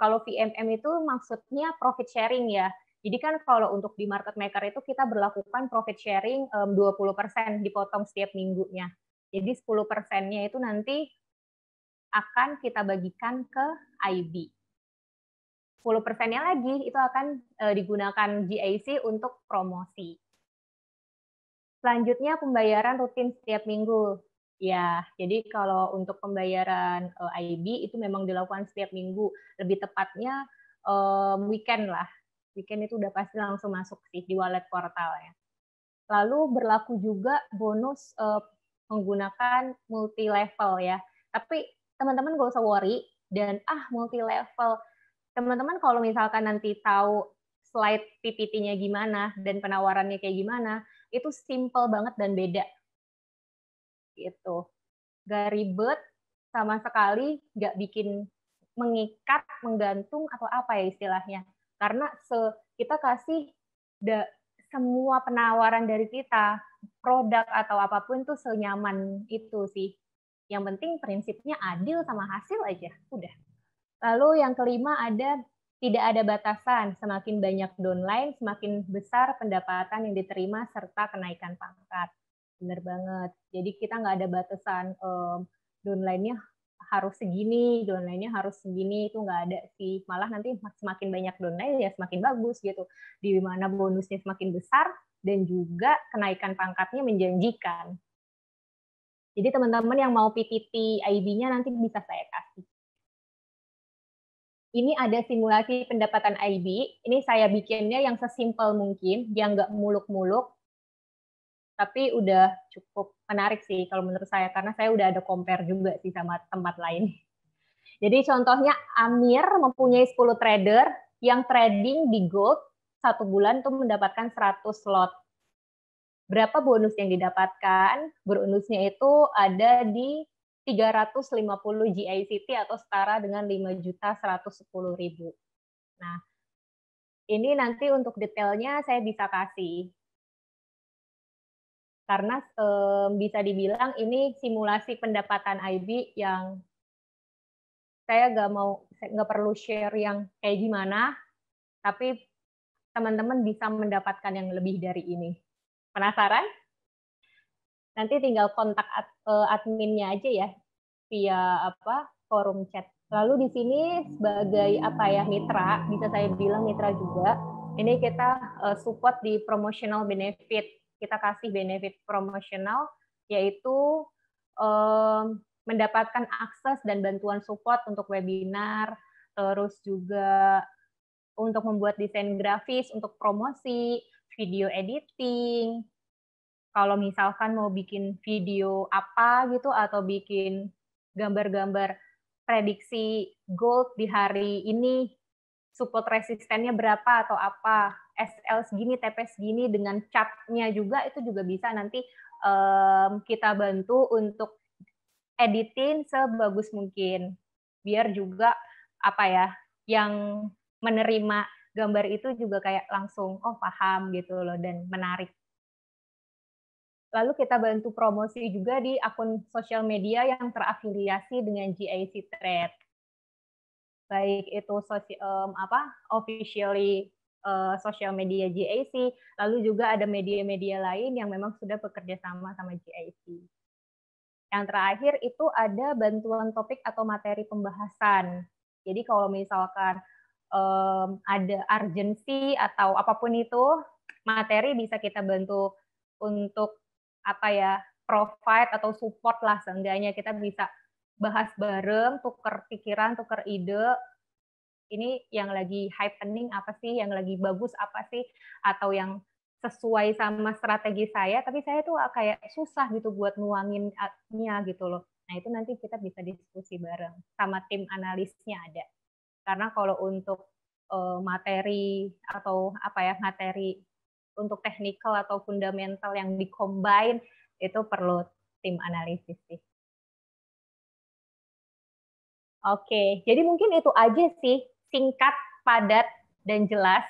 Kalau VMM itu maksudnya profit sharing ya. Jadi kan kalau untuk di market maker itu kita berlakukan profit sharing 20% dipotong setiap minggunya. Jadi 10%-nya itu nanti akan kita bagikan ke IB. 10%-nya lagi itu akan digunakan GIC untuk promosi. Selanjutnya pembayaran rutin setiap minggu. Ya, jadi kalau untuk pembayaran IB itu memang dilakukan setiap minggu. Lebih tepatnya weekend lah. Weekend itu udah pasti langsung masuk sih di wallet portal ya. Lalu berlaku juga bonus menggunakan multi level ya. Tapi teman-teman gak usah worry, dan multi level. Teman-teman kalau misalkan nanti tahu slide PPT-nya gimana dan penawarannya kayak gimana, itu simple banget dan beda. Gitu. Gak ribet sama sekali, gak bikin mengikat, menggantung, atau apa ya istilahnya. Karena kita kasih semua penawaran dari kita, produk atau apapun tuh senyaman itu sih. Yang penting prinsipnya adil sama hasil aja, udah. Lalu yang kelima ada tidak ada batasan. Semakin banyak downline, semakin besar pendapatan yang diterima serta kenaikan pangkat. Bener banget. Jadi kita nggak ada batasan downline-nya harus segini, downline-nya harus segini, itu nggak ada sih. Malah nanti semakin banyak downline ya semakin bagus gitu. Di mana bonusnya semakin besar dan juga kenaikan pangkatnya menjanjikan. Jadi teman-teman yang mau PPT IB-nya nanti bisa saya kasih. ini ada simulasi pendapatan IB. Ini saya bikinnya yang sesimpel mungkin, yang nggak muluk-muluk, tapi udah cukup menarik sih kalau menurut saya, karena saya udah ada compare juga sih sama tempat lain. Jadi contohnya Amir mempunyai 10 trader yang trading di gold 1 bulan tuh mendapatkan 100 slot. Berapa bonus yang didapatkan? Bonusnya itu ada di 350 GICT atau setara dengan 5.110.000. Nah, ini nanti untuk detailnya saya bisa kasih. Karena bisa dibilang ini simulasi pendapatan IB yang saya nggak perlu share yang kayak gimana, tapi teman-teman bisa mendapatkan yang lebih dari ini. Penasaran? Nanti tinggal kontak adminnya aja ya via forum chat. Lalu di sini sebagai mitra, bisa saya bilang mitra juga. Ini kita support di promotional benefit. Kita kasih benefit promotional yaitu mendapatkan akses dan bantuan support untuk webinar, terus juga untuk membuat desain grafis, untuk promosi, video editing. Kalau misalkan mau bikin video apa gitu, atau bikin gambar-gambar prediksi gold di hari ini, support resistennya berapa atau apa, SL segini, TP segini, dengan chart-nya juga, itu juga bisa nanti kita bantu untuk editing sebagus mungkin. Biar juga yang menerima gambar itu juga kayak langsung paham gitu loh dan menarik. Lalu kita bantu promosi juga di akun sosial media yang terafiliasi dengan GIC Trade. Baik itu officially sosial media GIC, lalu juga ada media-media lain yang memang sudah bekerja sama GIC. Yang terakhir itu ada bantuan topik atau materi pembahasan. Jadi kalau misalkan ada urgency atau apapun itu, materi bisa kita bantu untuk provide atau support lah, seenggaknya kita bisa bahas bareng, tuker pikiran, tuker ide. Ini yang lagi happening apa sih, yang lagi bagus apa sih, atau yang sesuai sama strategi saya, tapi saya tuh kayak susah gitu buat nuanginnya gitu loh. Nah itu nanti kita bisa diskusi bareng sama tim analisnya ada. Karena kalau untuk materi atau materi untuk technical atau fundamental yang di-combine, itu perlu tim analisis sih. Oke, jadi mungkin itu aja sih, singkat, padat, dan jelas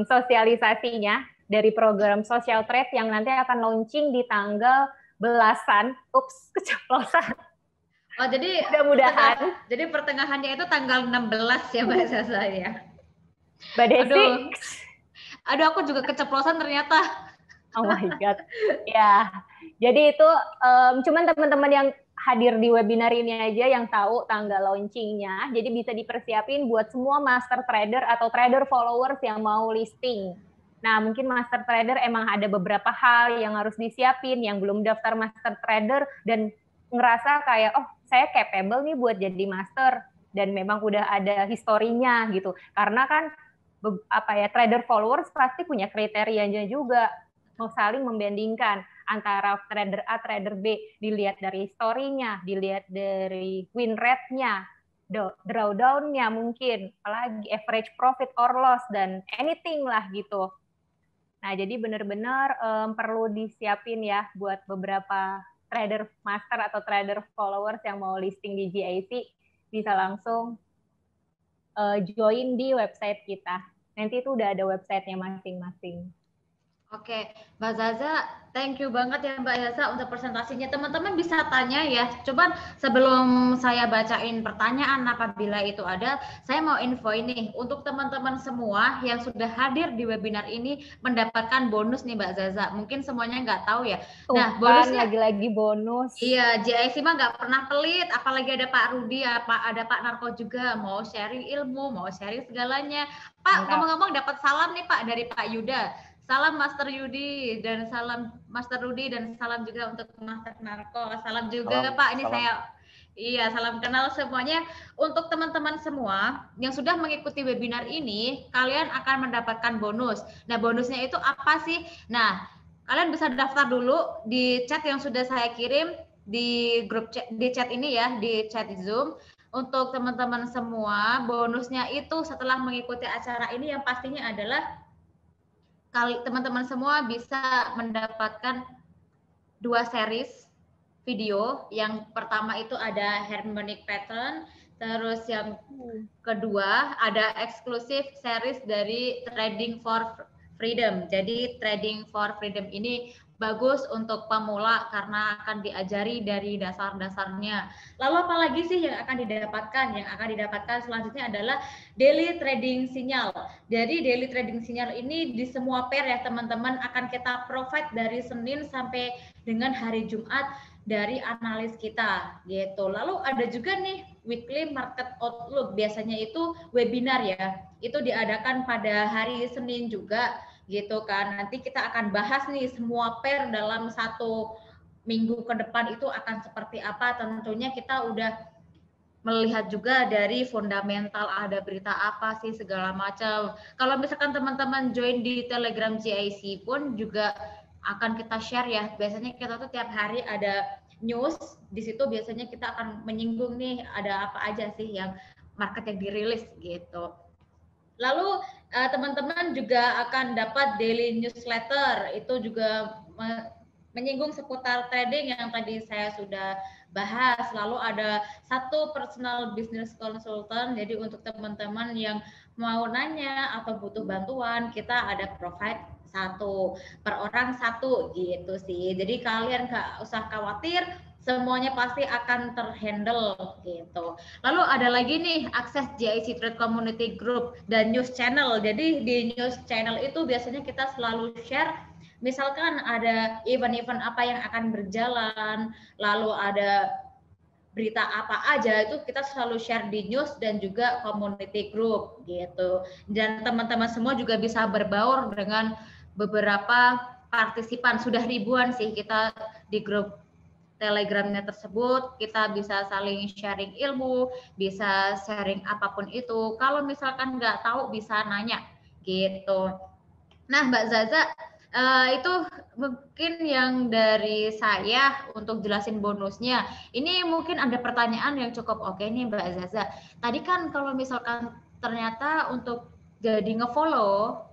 sosialisasinya dari program Social Trade yang nanti akan launching di tanggal belasan. Ups, keceplosan. Oh, jadi mudah-mudahan. Jadi pertengahannya itu tanggal 16 ya Mbak Zaza ya. Mbak Desi. Aduh, aku juga keceplosan ternyata. Oh my God. Ya, jadi itu cuman teman-teman yang hadir di webinar ini aja yang tahu tanggal launchingnya. Jadi bisa dipersiapin buat semua master trader atau trader followers yang mau listing. Nah, mungkin master trader emang ada beberapa hal yang harus disiapin, yang belum daftar master trader dan ngerasa kayak, oh saya capable nih buat jadi master, dan memang udah ada historinya gitu. Karena kan trader followers pasti punya kriterianya juga, mau saling membandingkan antara trader A, trader B, dilihat dari historinya, dilihat dari win rate-nya, drawdown-nya mungkin, apalagi average profit or loss, dan anything lah gitu. Nah, jadi benar-benar perlu disiapin ya buat beberapa trader master atau trader followers yang mau listing di GIC, bisa langsung join di website kita. Nanti itu udah ada websitenya masing-masing. Oke, Mbak Zaza, thank you banget ya Mbak Zaza untuk presentasinya. Teman-teman bisa tanya ya. Coba sebelum saya bacain pertanyaan apabila itu ada, saya mau info ini untuk teman-teman semua yang sudah hadir di webinar ini mendapatkan bonus nih Mbak Zaza. Mungkin semuanya nggak tahu ya. Nah, bonusnya lagi-lagi bonus. Iya, GIC mah nggak pernah pelit. Apalagi ada Pak Rudi, ada Pak Narko juga mau sharing ilmu, mau sharing segalanya. Pak, ngomong-ngomong dapat salam nih Pak dari Pak Yuda. Salam Master Yudi dan salam Master Rudi dan salam juga untuk Master Narko. Salam juga Pak. Ini salam. Iya, salam kenal semuanya. Untuk teman-teman semua yang sudah mengikuti webinar ini, kalian akan mendapatkan bonus. Nah, bonusnya itu apa sih? Nah, kalian bisa daftar dulu di chat yang sudah saya kirim di grup chat, di chat ini ya, di chat Zoom. Untuk teman-teman semua, bonusnya itu setelah mengikuti acara ini yang pastinya adalah teman-teman semua bisa mendapatkan 2 series video. Yang pertama itu ada harmonic pattern, terus yang kedua ada eksklusif series dari Trading for Freedom. Jadi Trading for Freedom ini bagus untuk pemula karena akan diajari dari dasar-dasarnya. Lalu apalagi sih yang akan didapatkan? Yang akan didapatkan selanjutnya adalah daily trading sinyal. Jadi daily trading sinyal ini di semua pair ya teman-teman akan kita provide dari Senin sampai dengan hari Jumat dari analis kita gitu. Lalu ada juga nih weekly market outlook, biasanya itu webinar ya. Itu diadakan pada hari Senin juga gitu kan. Nanti kita akan bahas nih semua pair dalam 1 minggu ke depan itu akan seperti apa. Tentunya kita udah melihat juga dari fundamental, ada berita apa sih segala macam. Kalau misalkan teman-teman join di Telegram GIC pun juga akan kita share ya. Biasanya kita tuh tiap hari ada news, di situ biasanya kita akan menyinggung nih ada apa aja sih yang market yang dirilis gitu. Lalu teman-teman juga akan dapat daily newsletter, itu juga menyinggung seputar trading yang tadi saya sudah bahas. Lalu ada 1 personal business consultant, jadi untuk teman-teman yang mau nanya atau butuh bantuan, kita ada provide 1 per orang 1 gitu sih. Jadi kalian nggak usah khawatir, semuanya pasti akan terhandle gitu. Lalu ada lagi nih akses GIC Trade Community Group dan news channel. Jadi di news channel itu biasanya kita selalu share, misalkan ada event-event apa yang akan berjalan, lalu ada berita apa aja, itu kita selalu share di news dan juga community group gitu. Dan teman-teman semua juga bisa berbaur dengan beberapa partisipan, sudah ribuan sih kita di grup Telegramnya tersebut. Kita bisa saling sharing ilmu, bisa sharing apapun itu. Kalau misalkan nggak tahu bisa nanya gitu. Nah, Mbak Zaza, itu mungkin yang dari saya untuk jelasin bonusnya. Ini mungkin ada pertanyaan yang cukup oke nih Mbak Zaza. Tadi kan kalau misalkan ternyata untuk jadi ngefollow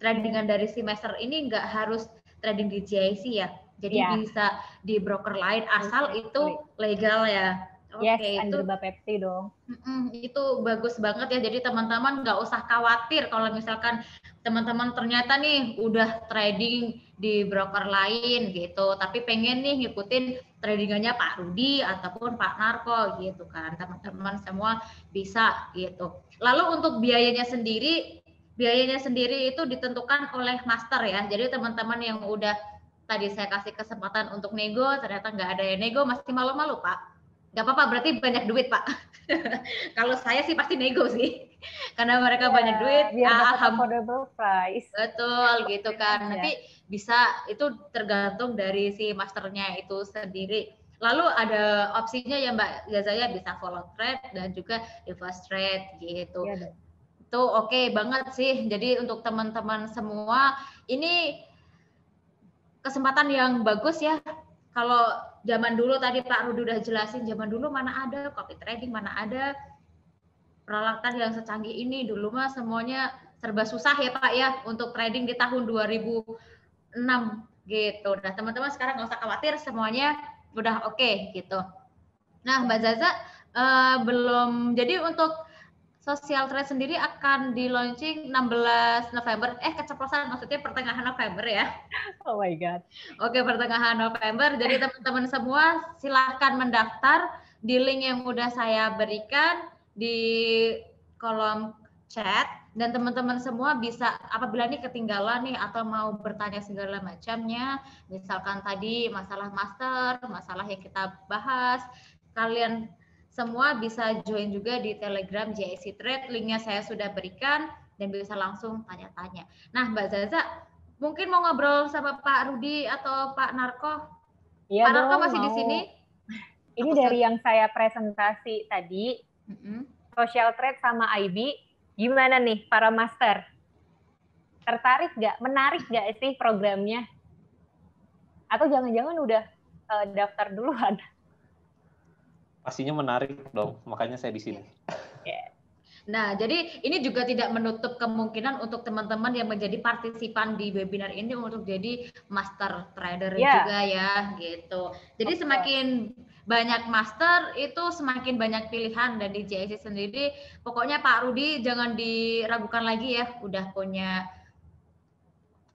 tradingan dari semester ini nggak harus trading di GIC ya. Jadi bisa di broker lain asal itu legal ya. Oke, itu Bapepti dong. Itu bagus banget ya. Jadi teman-teman nggak usah khawatir kalau misalkan teman-teman ternyata nih udah trading di broker lain gitu, tapi pengen nih ngikutin tradingannya Pak Rudi ataupun Pak Narko gitu kan. Teman-teman semua bisa gitu. Lalu untuk biayanya sendiri itu ditentukan oleh master ya. Jadi teman-teman yang udah tadi saya kasih kesempatan untuk nego, ternyata nggak ada yang nego, masih malu-malu Pak. Nggak apa-apa, berarti banyak duit Pak. Kalau saya sih pasti nego sih, karena mereka banyak duit. Biar dapat affordable price. Betul gitu kan. Nanti bisa, itu tergantung dari si masternya itu sendiri. Lalu ada opsinya ya Mbak Zazaya, bisa follow trade dan juga reverse trade gitu. Itu oke banget sih. Jadi untuk teman-teman semua ini kesempatan yang bagus ya. Kalau zaman dulu tadi Pak Rudi udah jelasin, zaman dulu mana ada copy trading, mana ada peralatan yang secanggih ini. Dulu mah semuanya serba susah ya Pak ya untuk trading di tahun 2006 gitu. Nah teman-teman sekarang nggak usah khawatir, semuanya udah oke gitu. Nah Mbak Zaza belum, jadi untuk Social Trade sendiri akan di launching 16 November. Keceplosan, maksudnya pertengahan November ya. Oh my God. Oke, pertengahan November. Jadi teman-teman semua silahkan mendaftar di link yang udah saya berikan di kolom chat. Dan teman-teman semua bisa, apabila nih ketinggalan nih atau mau bertanya segala macamnya, misalkan tadi masalah master, masalah yang kita bahas, kalian semua bisa join juga di Telegram GIC Trade, linknya saya sudah berikan dan bisa langsung tanya-tanya. Nah Mbak Zaza, mungkin mau ngobrol sama Pak Rudi atau Pak Narko? Iya Pak dong, Narko masih di sini? Ini dari yang saya presentasi tadi, social trade sama IB, gimana nih para master? Tertarik nggak? Menarik nggak sih programnya? Atau jangan-jangan udah daftar duluan? Pastinya menarik dong, makanya saya di sini. Nah, jadi ini juga tidak menutup kemungkinan untuk teman-teman yang menjadi partisipan di webinar ini untuk jadi master trader juga ya, gitu. Jadi semakin banyak master itu semakin banyak pilihan, dan di GIC sendiri pokoknya Pak Rudi jangan diragukan lagi ya, udah punya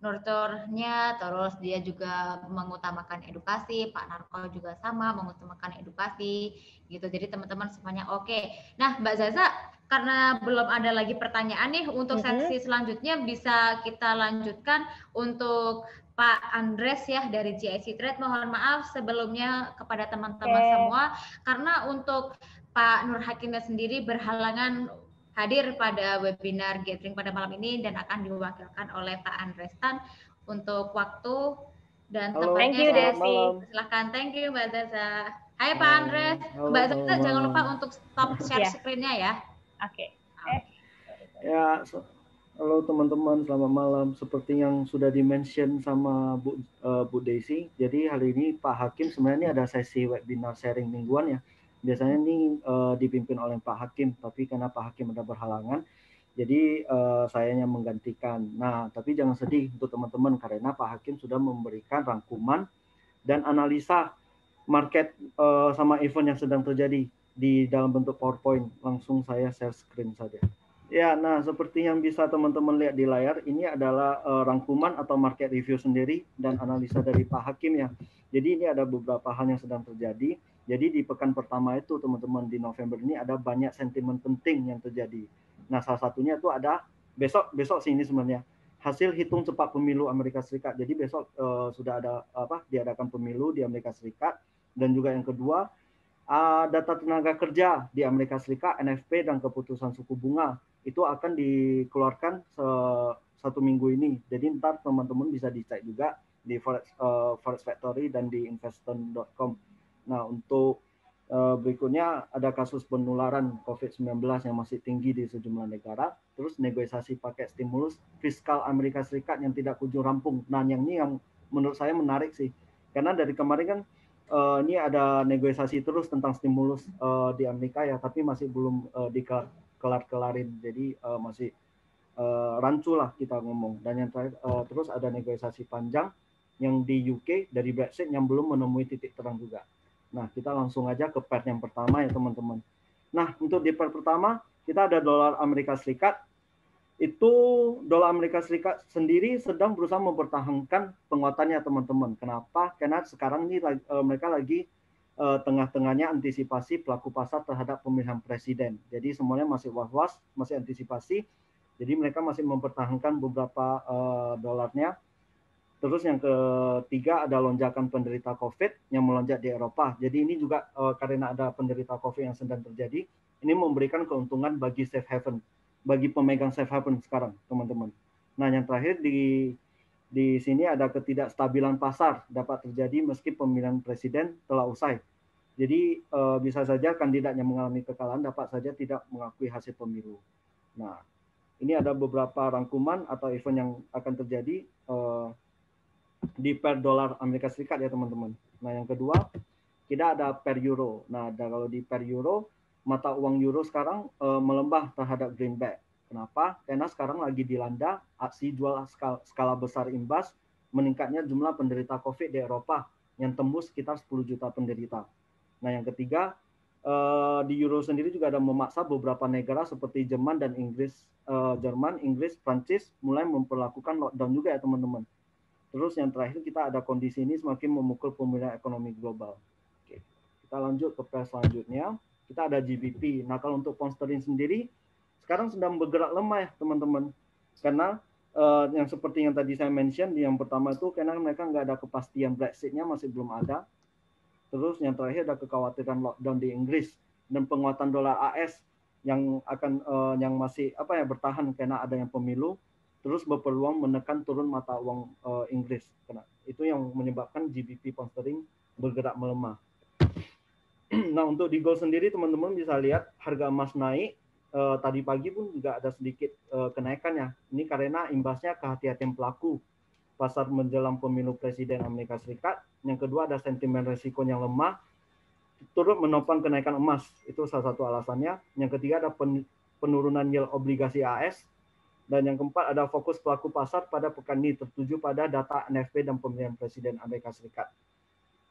nurturnya, terus dia juga mengutamakan edukasi, Pak Narko juga sama mengutamakan edukasi gitu. Jadi teman-teman semuanya oke. Nah, Mbak Zaza, karena belum ada lagi pertanyaan nih, untuk sesi selanjutnya bisa kita lanjutkan untuk Pak Andres ya dari GIC Trade. Mohon maaf sebelumnya kepada teman-teman semua, karena untuk Pak Nur Hakimnya sendiri berhalangan hadir pada webinar gathering pada malam ini dan akan diwakilkan oleh Pak Andres Tan untuk waktu dan tempatnya. Silakan, thank you Mbak Zaza. Hai Pak Andres, Mbak Zaza jangan lupa untuk stop share screen-nya ya. Oke. Ya, halo teman-teman, selamat malam. Seperti yang sudah di-mention sama Bu Desi, jadi hari ini Pak Hakim sebenarnya ada sesi webinar sharing mingguan ya. Biasanya ini dipimpin oleh Pak Hakim, tapi karena Pak Hakim ada berhalangan, jadi sayanya menggantikan. Nah, tapi jangan sedih untuk teman-teman karena Pak Hakim sudah memberikan rangkuman dan analisa market sama event yang sedang terjadi di dalam bentuk PowerPoint. Langsung saya share screen saja. Ya, nah seperti yang bisa teman-teman lihat di layar, ini adalah rangkuman atau market review sendiri dan analisa dari Pak Hakim ya. Jadi ini ada beberapa hal yang sedang terjadi. Jadi di pekan pertama itu teman-teman di November ini ada banyak sentimen penting yang terjadi. Nah salah satunya itu ada besok sih ini sebenarnya hasil hitung cepat pemilu Amerika Serikat. Jadi besok sudah ada diadakan pemilu di Amerika Serikat, dan juga yang kedua data tenaga kerja di Amerika Serikat, NFP dan keputusan suku bunga itu akan dikeluarkan satu minggu ini. Jadi ntar teman-teman bisa dicek juga di Forex Factory dan di investor.com. Nah untuk berikutnya ada kasus penularan COVID-19 yang masih tinggi di sejumlah negara. Terus negosiasi paket stimulus fiskal Amerika Serikat yang tidak kunjung rampung. Nah yang ini yang menurut saya menarik sih. Karena dari kemarin kan ini ada negosiasi terus tentang stimulus di Amerika ya, tapi masih belum dikelar-kelarin. Jadi masih rancu lah kita ngomong. Dan yang terakhir terus ada negosiasi panjang yang di UK dari Brexit yang belum menemui titik terang juga. Nah, kita langsung aja ke pair yang pertama ya teman-teman. Nah, untuk di pair pertama kita ada dolar Amerika Serikat. Itu dolar Amerika Serikat sendiri sedang berusaha mempertahankan penguatannya teman-teman. Kenapa? Karena sekarang ini mereka lagi tengah-tengahnya antisipasi pelaku pasar terhadap pemilihan presiden. Jadi semuanya masih was-was, masih antisipasi. Jadi mereka masih mempertahankan beberapa dolarnya. Terus yang ketiga ada lonjakan penderita COVID yang melonjak di Eropa. Jadi ini juga karena ada penderita COVID yang sedang terjadi, ini memberikan keuntungan bagi safe haven, bagi pemegang safe haven sekarang, teman-teman. Nah, yang terakhir di sini ada ketidakstabilan pasar dapat terjadi meski pemilihan presiden telah usai. Jadi bisa saja kandidat yang mengalami kekalahan dapat saja tidak mengakui hasil pemilu. Nah, ini ada beberapa rangkuman atau event yang akan terjadi di pair dolar Amerika Serikat ya teman-teman. Nah yang kedua kita ada pair euro. Nah kalau di pair euro mata uang euro sekarang melembah terhadap greenback. Kenapa? Karena sekarang lagi dilanda aksi jual skala besar imbas meningkatnya jumlah penderita COVID di Eropa yang tembus sekitar 10 juta penderita. Nah yang ketiga di euro sendiri juga ada memaksa beberapa negara seperti Jerman dan Inggris, Prancis mulai memperlakukan lockdown juga ya teman-teman. Terus yang terakhir kita ada kondisi ini semakin memukul pemulihan ekonomi global. Oke, kita lanjut ke pair selanjutnya. Kita ada GBP. Nah kalau untuk pound sterling sendiri sekarang sedang bergerak lemah ya teman-teman. Karena yang seperti yang tadi saya mention di yang pertama itu karena mereka nggak ada kepastian Brexit-nya masih belum ada. Terus yang terakhir ada kekhawatiran lockdown di Inggris dan penguatan dolar AS yang akan yang masih bertahan karena adanya pemilu. Terus berpeluang menekan turun mata uang Inggris. Karena itu yang menyebabkan GBP pound sterling bergerak melemah. Nah, untuk di gold sendiri teman-teman bisa lihat harga emas naik. Tadi pagi pun juga ada sedikit kenaikan ya. Ini karena imbasnya kehati-hatian pelaku pasar menjelang pemilu presiden Amerika Serikat. Yang kedua ada sentimen resiko yang lemah, turut menopang kenaikan emas. Itu salah satu alasannya. Yang ketiga ada penurunan yield obligasi AS. Dan yang keempat ada fokus pelaku pasar pada pekan ini tertuju pada data NFP dan pemilihan presiden Amerika Serikat.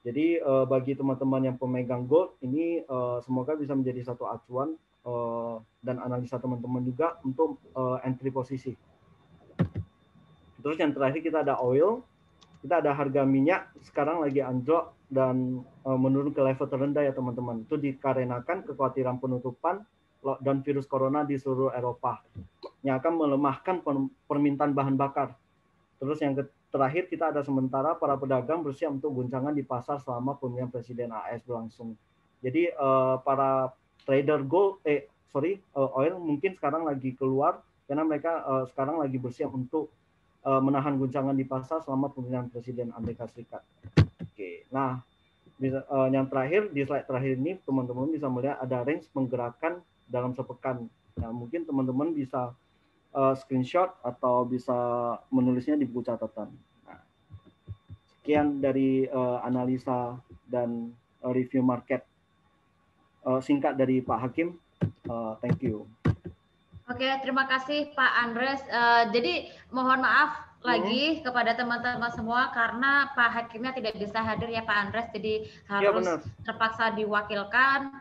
Jadi bagi teman-teman yang pemegang gold ini semoga bisa menjadi satu acuan dan analisa teman-teman juga untuk entry posisi. Terus yang terakhir kita ada oil, kita ada harga minyak sekarang lagi anjlok dan menurun ke level terendah ya teman-teman. Itu dikarenakan kekhawatiran penutupan lockdown virus corona di seluruh Eropa yang akan melemahkan permintaan bahan bakar. Terus yang terakhir kita ada sementara para pedagang bersiap untuk guncangan di pasar selama pemilihan presiden AS berlangsung. Jadi para trader oil mungkin sekarang lagi keluar karena mereka sekarang lagi bersiap untuk menahan guncangan di pasar selama pemilihan presiden Amerika Serikat. Oke, nah yang terakhir di slide terakhir ini teman-teman bisa melihat ada range menggerakkan dalam sepekan. Nah, mungkin teman-teman bisa screenshot atau bisa menulisnya di buku catatan. Nah, sekian dari analisa dan review market singkat dari Pak Hakim. Thank you. Oke, terima kasih Pak Andres. Jadi mohon maaf lagi kepada teman-teman semua karena Pak Hakimnya tidak bisa hadir ya Pak Andres, jadi harus terpaksa diwakilkan.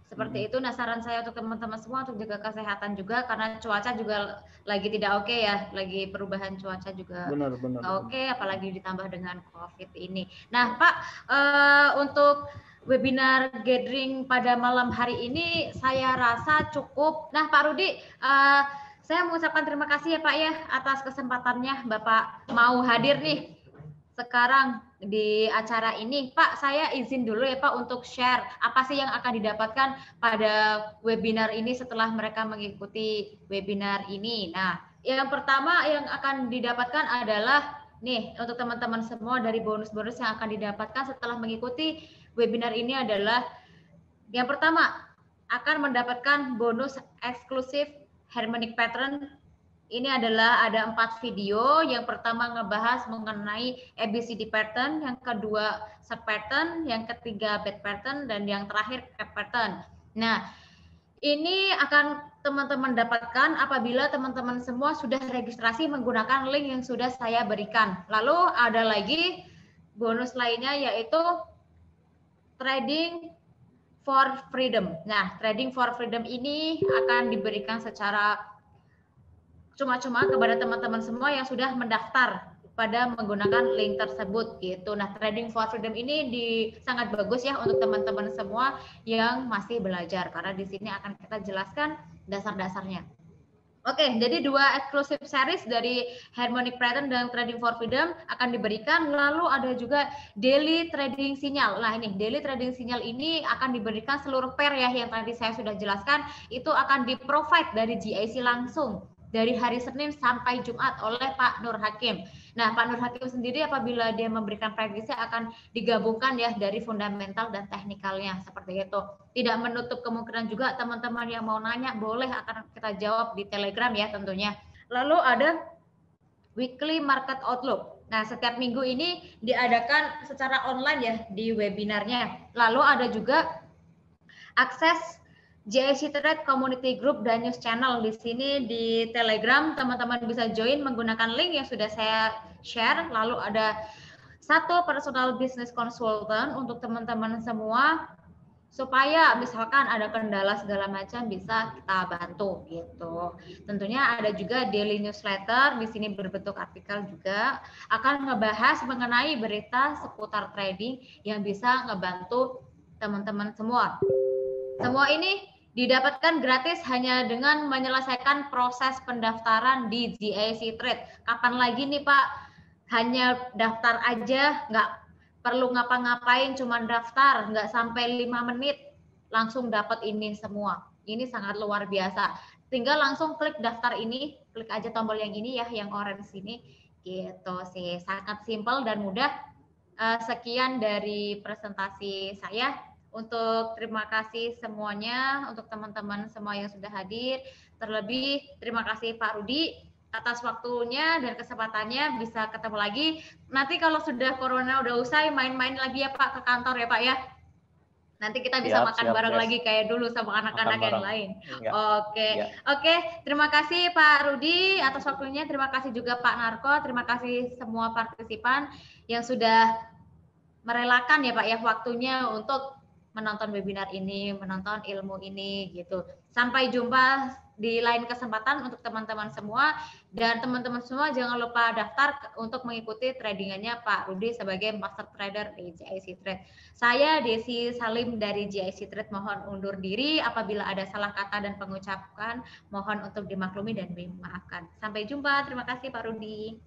Seperti itu. Nah, saran saya untuk teman-teman semua untuk jaga kesehatan juga karena cuaca juga lagi tidak oke ya, lagi perubahan cuaca juga oke, apalagi ditambah dengan COVID ini. Nah, Pak, untuk webinar gathering pada malam hari ini saya rasa cukup. Nah, Pak Rudi, saya mengucapkan terima kasih ya Pak ya atas kesempatannya Bapak mau hadir nih sekarang di acara ini. Pak, saya izin dulu ya Pak untuk share apa sih yang akan didapatkan pada webinar ini setelah mereka mengikuti webinar ini. Nah, yang pertama yang akan didapatkan adalah nih untuk teman-teman semua dari bonus-bonus yang akan didapatkan setelah mengikuti webinar ini adalah yang pertama akan mendapatkan bonus eksklusif harmonic pattern. Ini adalah ada 4 video. Yang pertama ngebahas mengenai ABCD pattern, yang kedua sub pattern, yang ketiga bed pattern, dan yang terakhir cap pattern. Nah, ini akan teman-teman dapatkan apabila teman-teman semua sudah registrasi menggunakan link yang sudah saya berikan. Lalu ada lagi bonus lainnya yaitu trading for freedom. Nah, trading for freedom ini akan diberikan secara cuma-cuma kepada teman-teman semua yang sudah mendaftar pada menggunakan link tersebut gitu. Nah, trading for freedom ini sangat bagus ya untuk teman-teman semua yang masih belajar karena di sini akan kita jelaskan dasar-dasarnya. Oke, jadi 2 eksklusif series dari harmonic pattern dan trading for freedom akan diberikan. Lalu ada juga daily trading sinyal. Nah, ini daily trading sinyal ini akan diberikan seluruh pair ya yang tadi saya sudah jelaskan, itu akan di-provide dari GIC langsung dari hari Senin sampai Jumat oleh Pak Nur Hakim. Nah, Pak Nur Hakim sendiri apabila dia memberikan prediksi akan digabungkan ya dari fundamental dan teknikalnya seperti itu. Tidak menutup kemungkinan juga teman-teman yang mau nanya boleh akan kita jawab di Telegram ya tentunya. Lalu ada weekly market outlook. Nah, setiap minggu ini diadakan secara online ya di webinarnya. Lalu ada juga akses GIC Trade Community Group dan News Channel. Di sini di Telegram teman-teman bisa join menggunakan link yang sudah saya share. Lalu ada 1 personal business consultant untuk teman-teman semua supaya misalkan ada kendala segala macam bisa kita bantu gitu. Tentunya ada juga daily newsletter, di sini berbentuk artikel juga akan ngebahas mengenai berita seputar trading yang bisa ngebantu teman-teman semua. Semua ini didapatkan gratis hanya dengan menyelesaikan proses pendaftaran di GIC Trade. Kapan lagi nih Pak? Hanya daftar aja, nggak perlu ngapa-ngapain, cuma daftar, nggak sampai 5 menit langsung dapat ini semua. Ini sangat luar biasa. Tinggal langsung klik daftar ini, klik aja tombol yang ini ya, yang orange ini. Gitu sih, sangat simpel dan mudah. Sekian dari presentasi saya. Untuk terima kasih semuanya, untuk teman-teman semua yang sudah hadir. Terlebih terima kasih Pak Rudi atas waktunya dan kesempatannya, bisa ketemu lagi. Nanti kalau sudah corona udah usai, main-main lagi ya Pak ke kantor ya Pak ya. Nanti kita bisa makan bareng lagi kayak dulu sama anak-anak yang lain. Ya. Oke. Terima kasih Pak Rudi atas waktunya. Terima kasih juga Pak Narko. Terima kasih semua partisipan yang sudah merelakan ya Pak ya waktunya untuk menonton webinar ini, menonton ilmu ini gitu. Sampai jumpa di lain kesempatan untuk teman-teman semua, dan teman-teman semua jangan lupa daftar untuk mengikuti tradingannya Pak Rudi sebagai master trader di GIC Trade. Saya Desi Salim dari GIC Trade mohon undur diri. Apabila ada salah kata dan pengucapan mohon untuk dimaklumi dan dimaafkan. Sampai jumpa. Terima kasih Pak Rudi.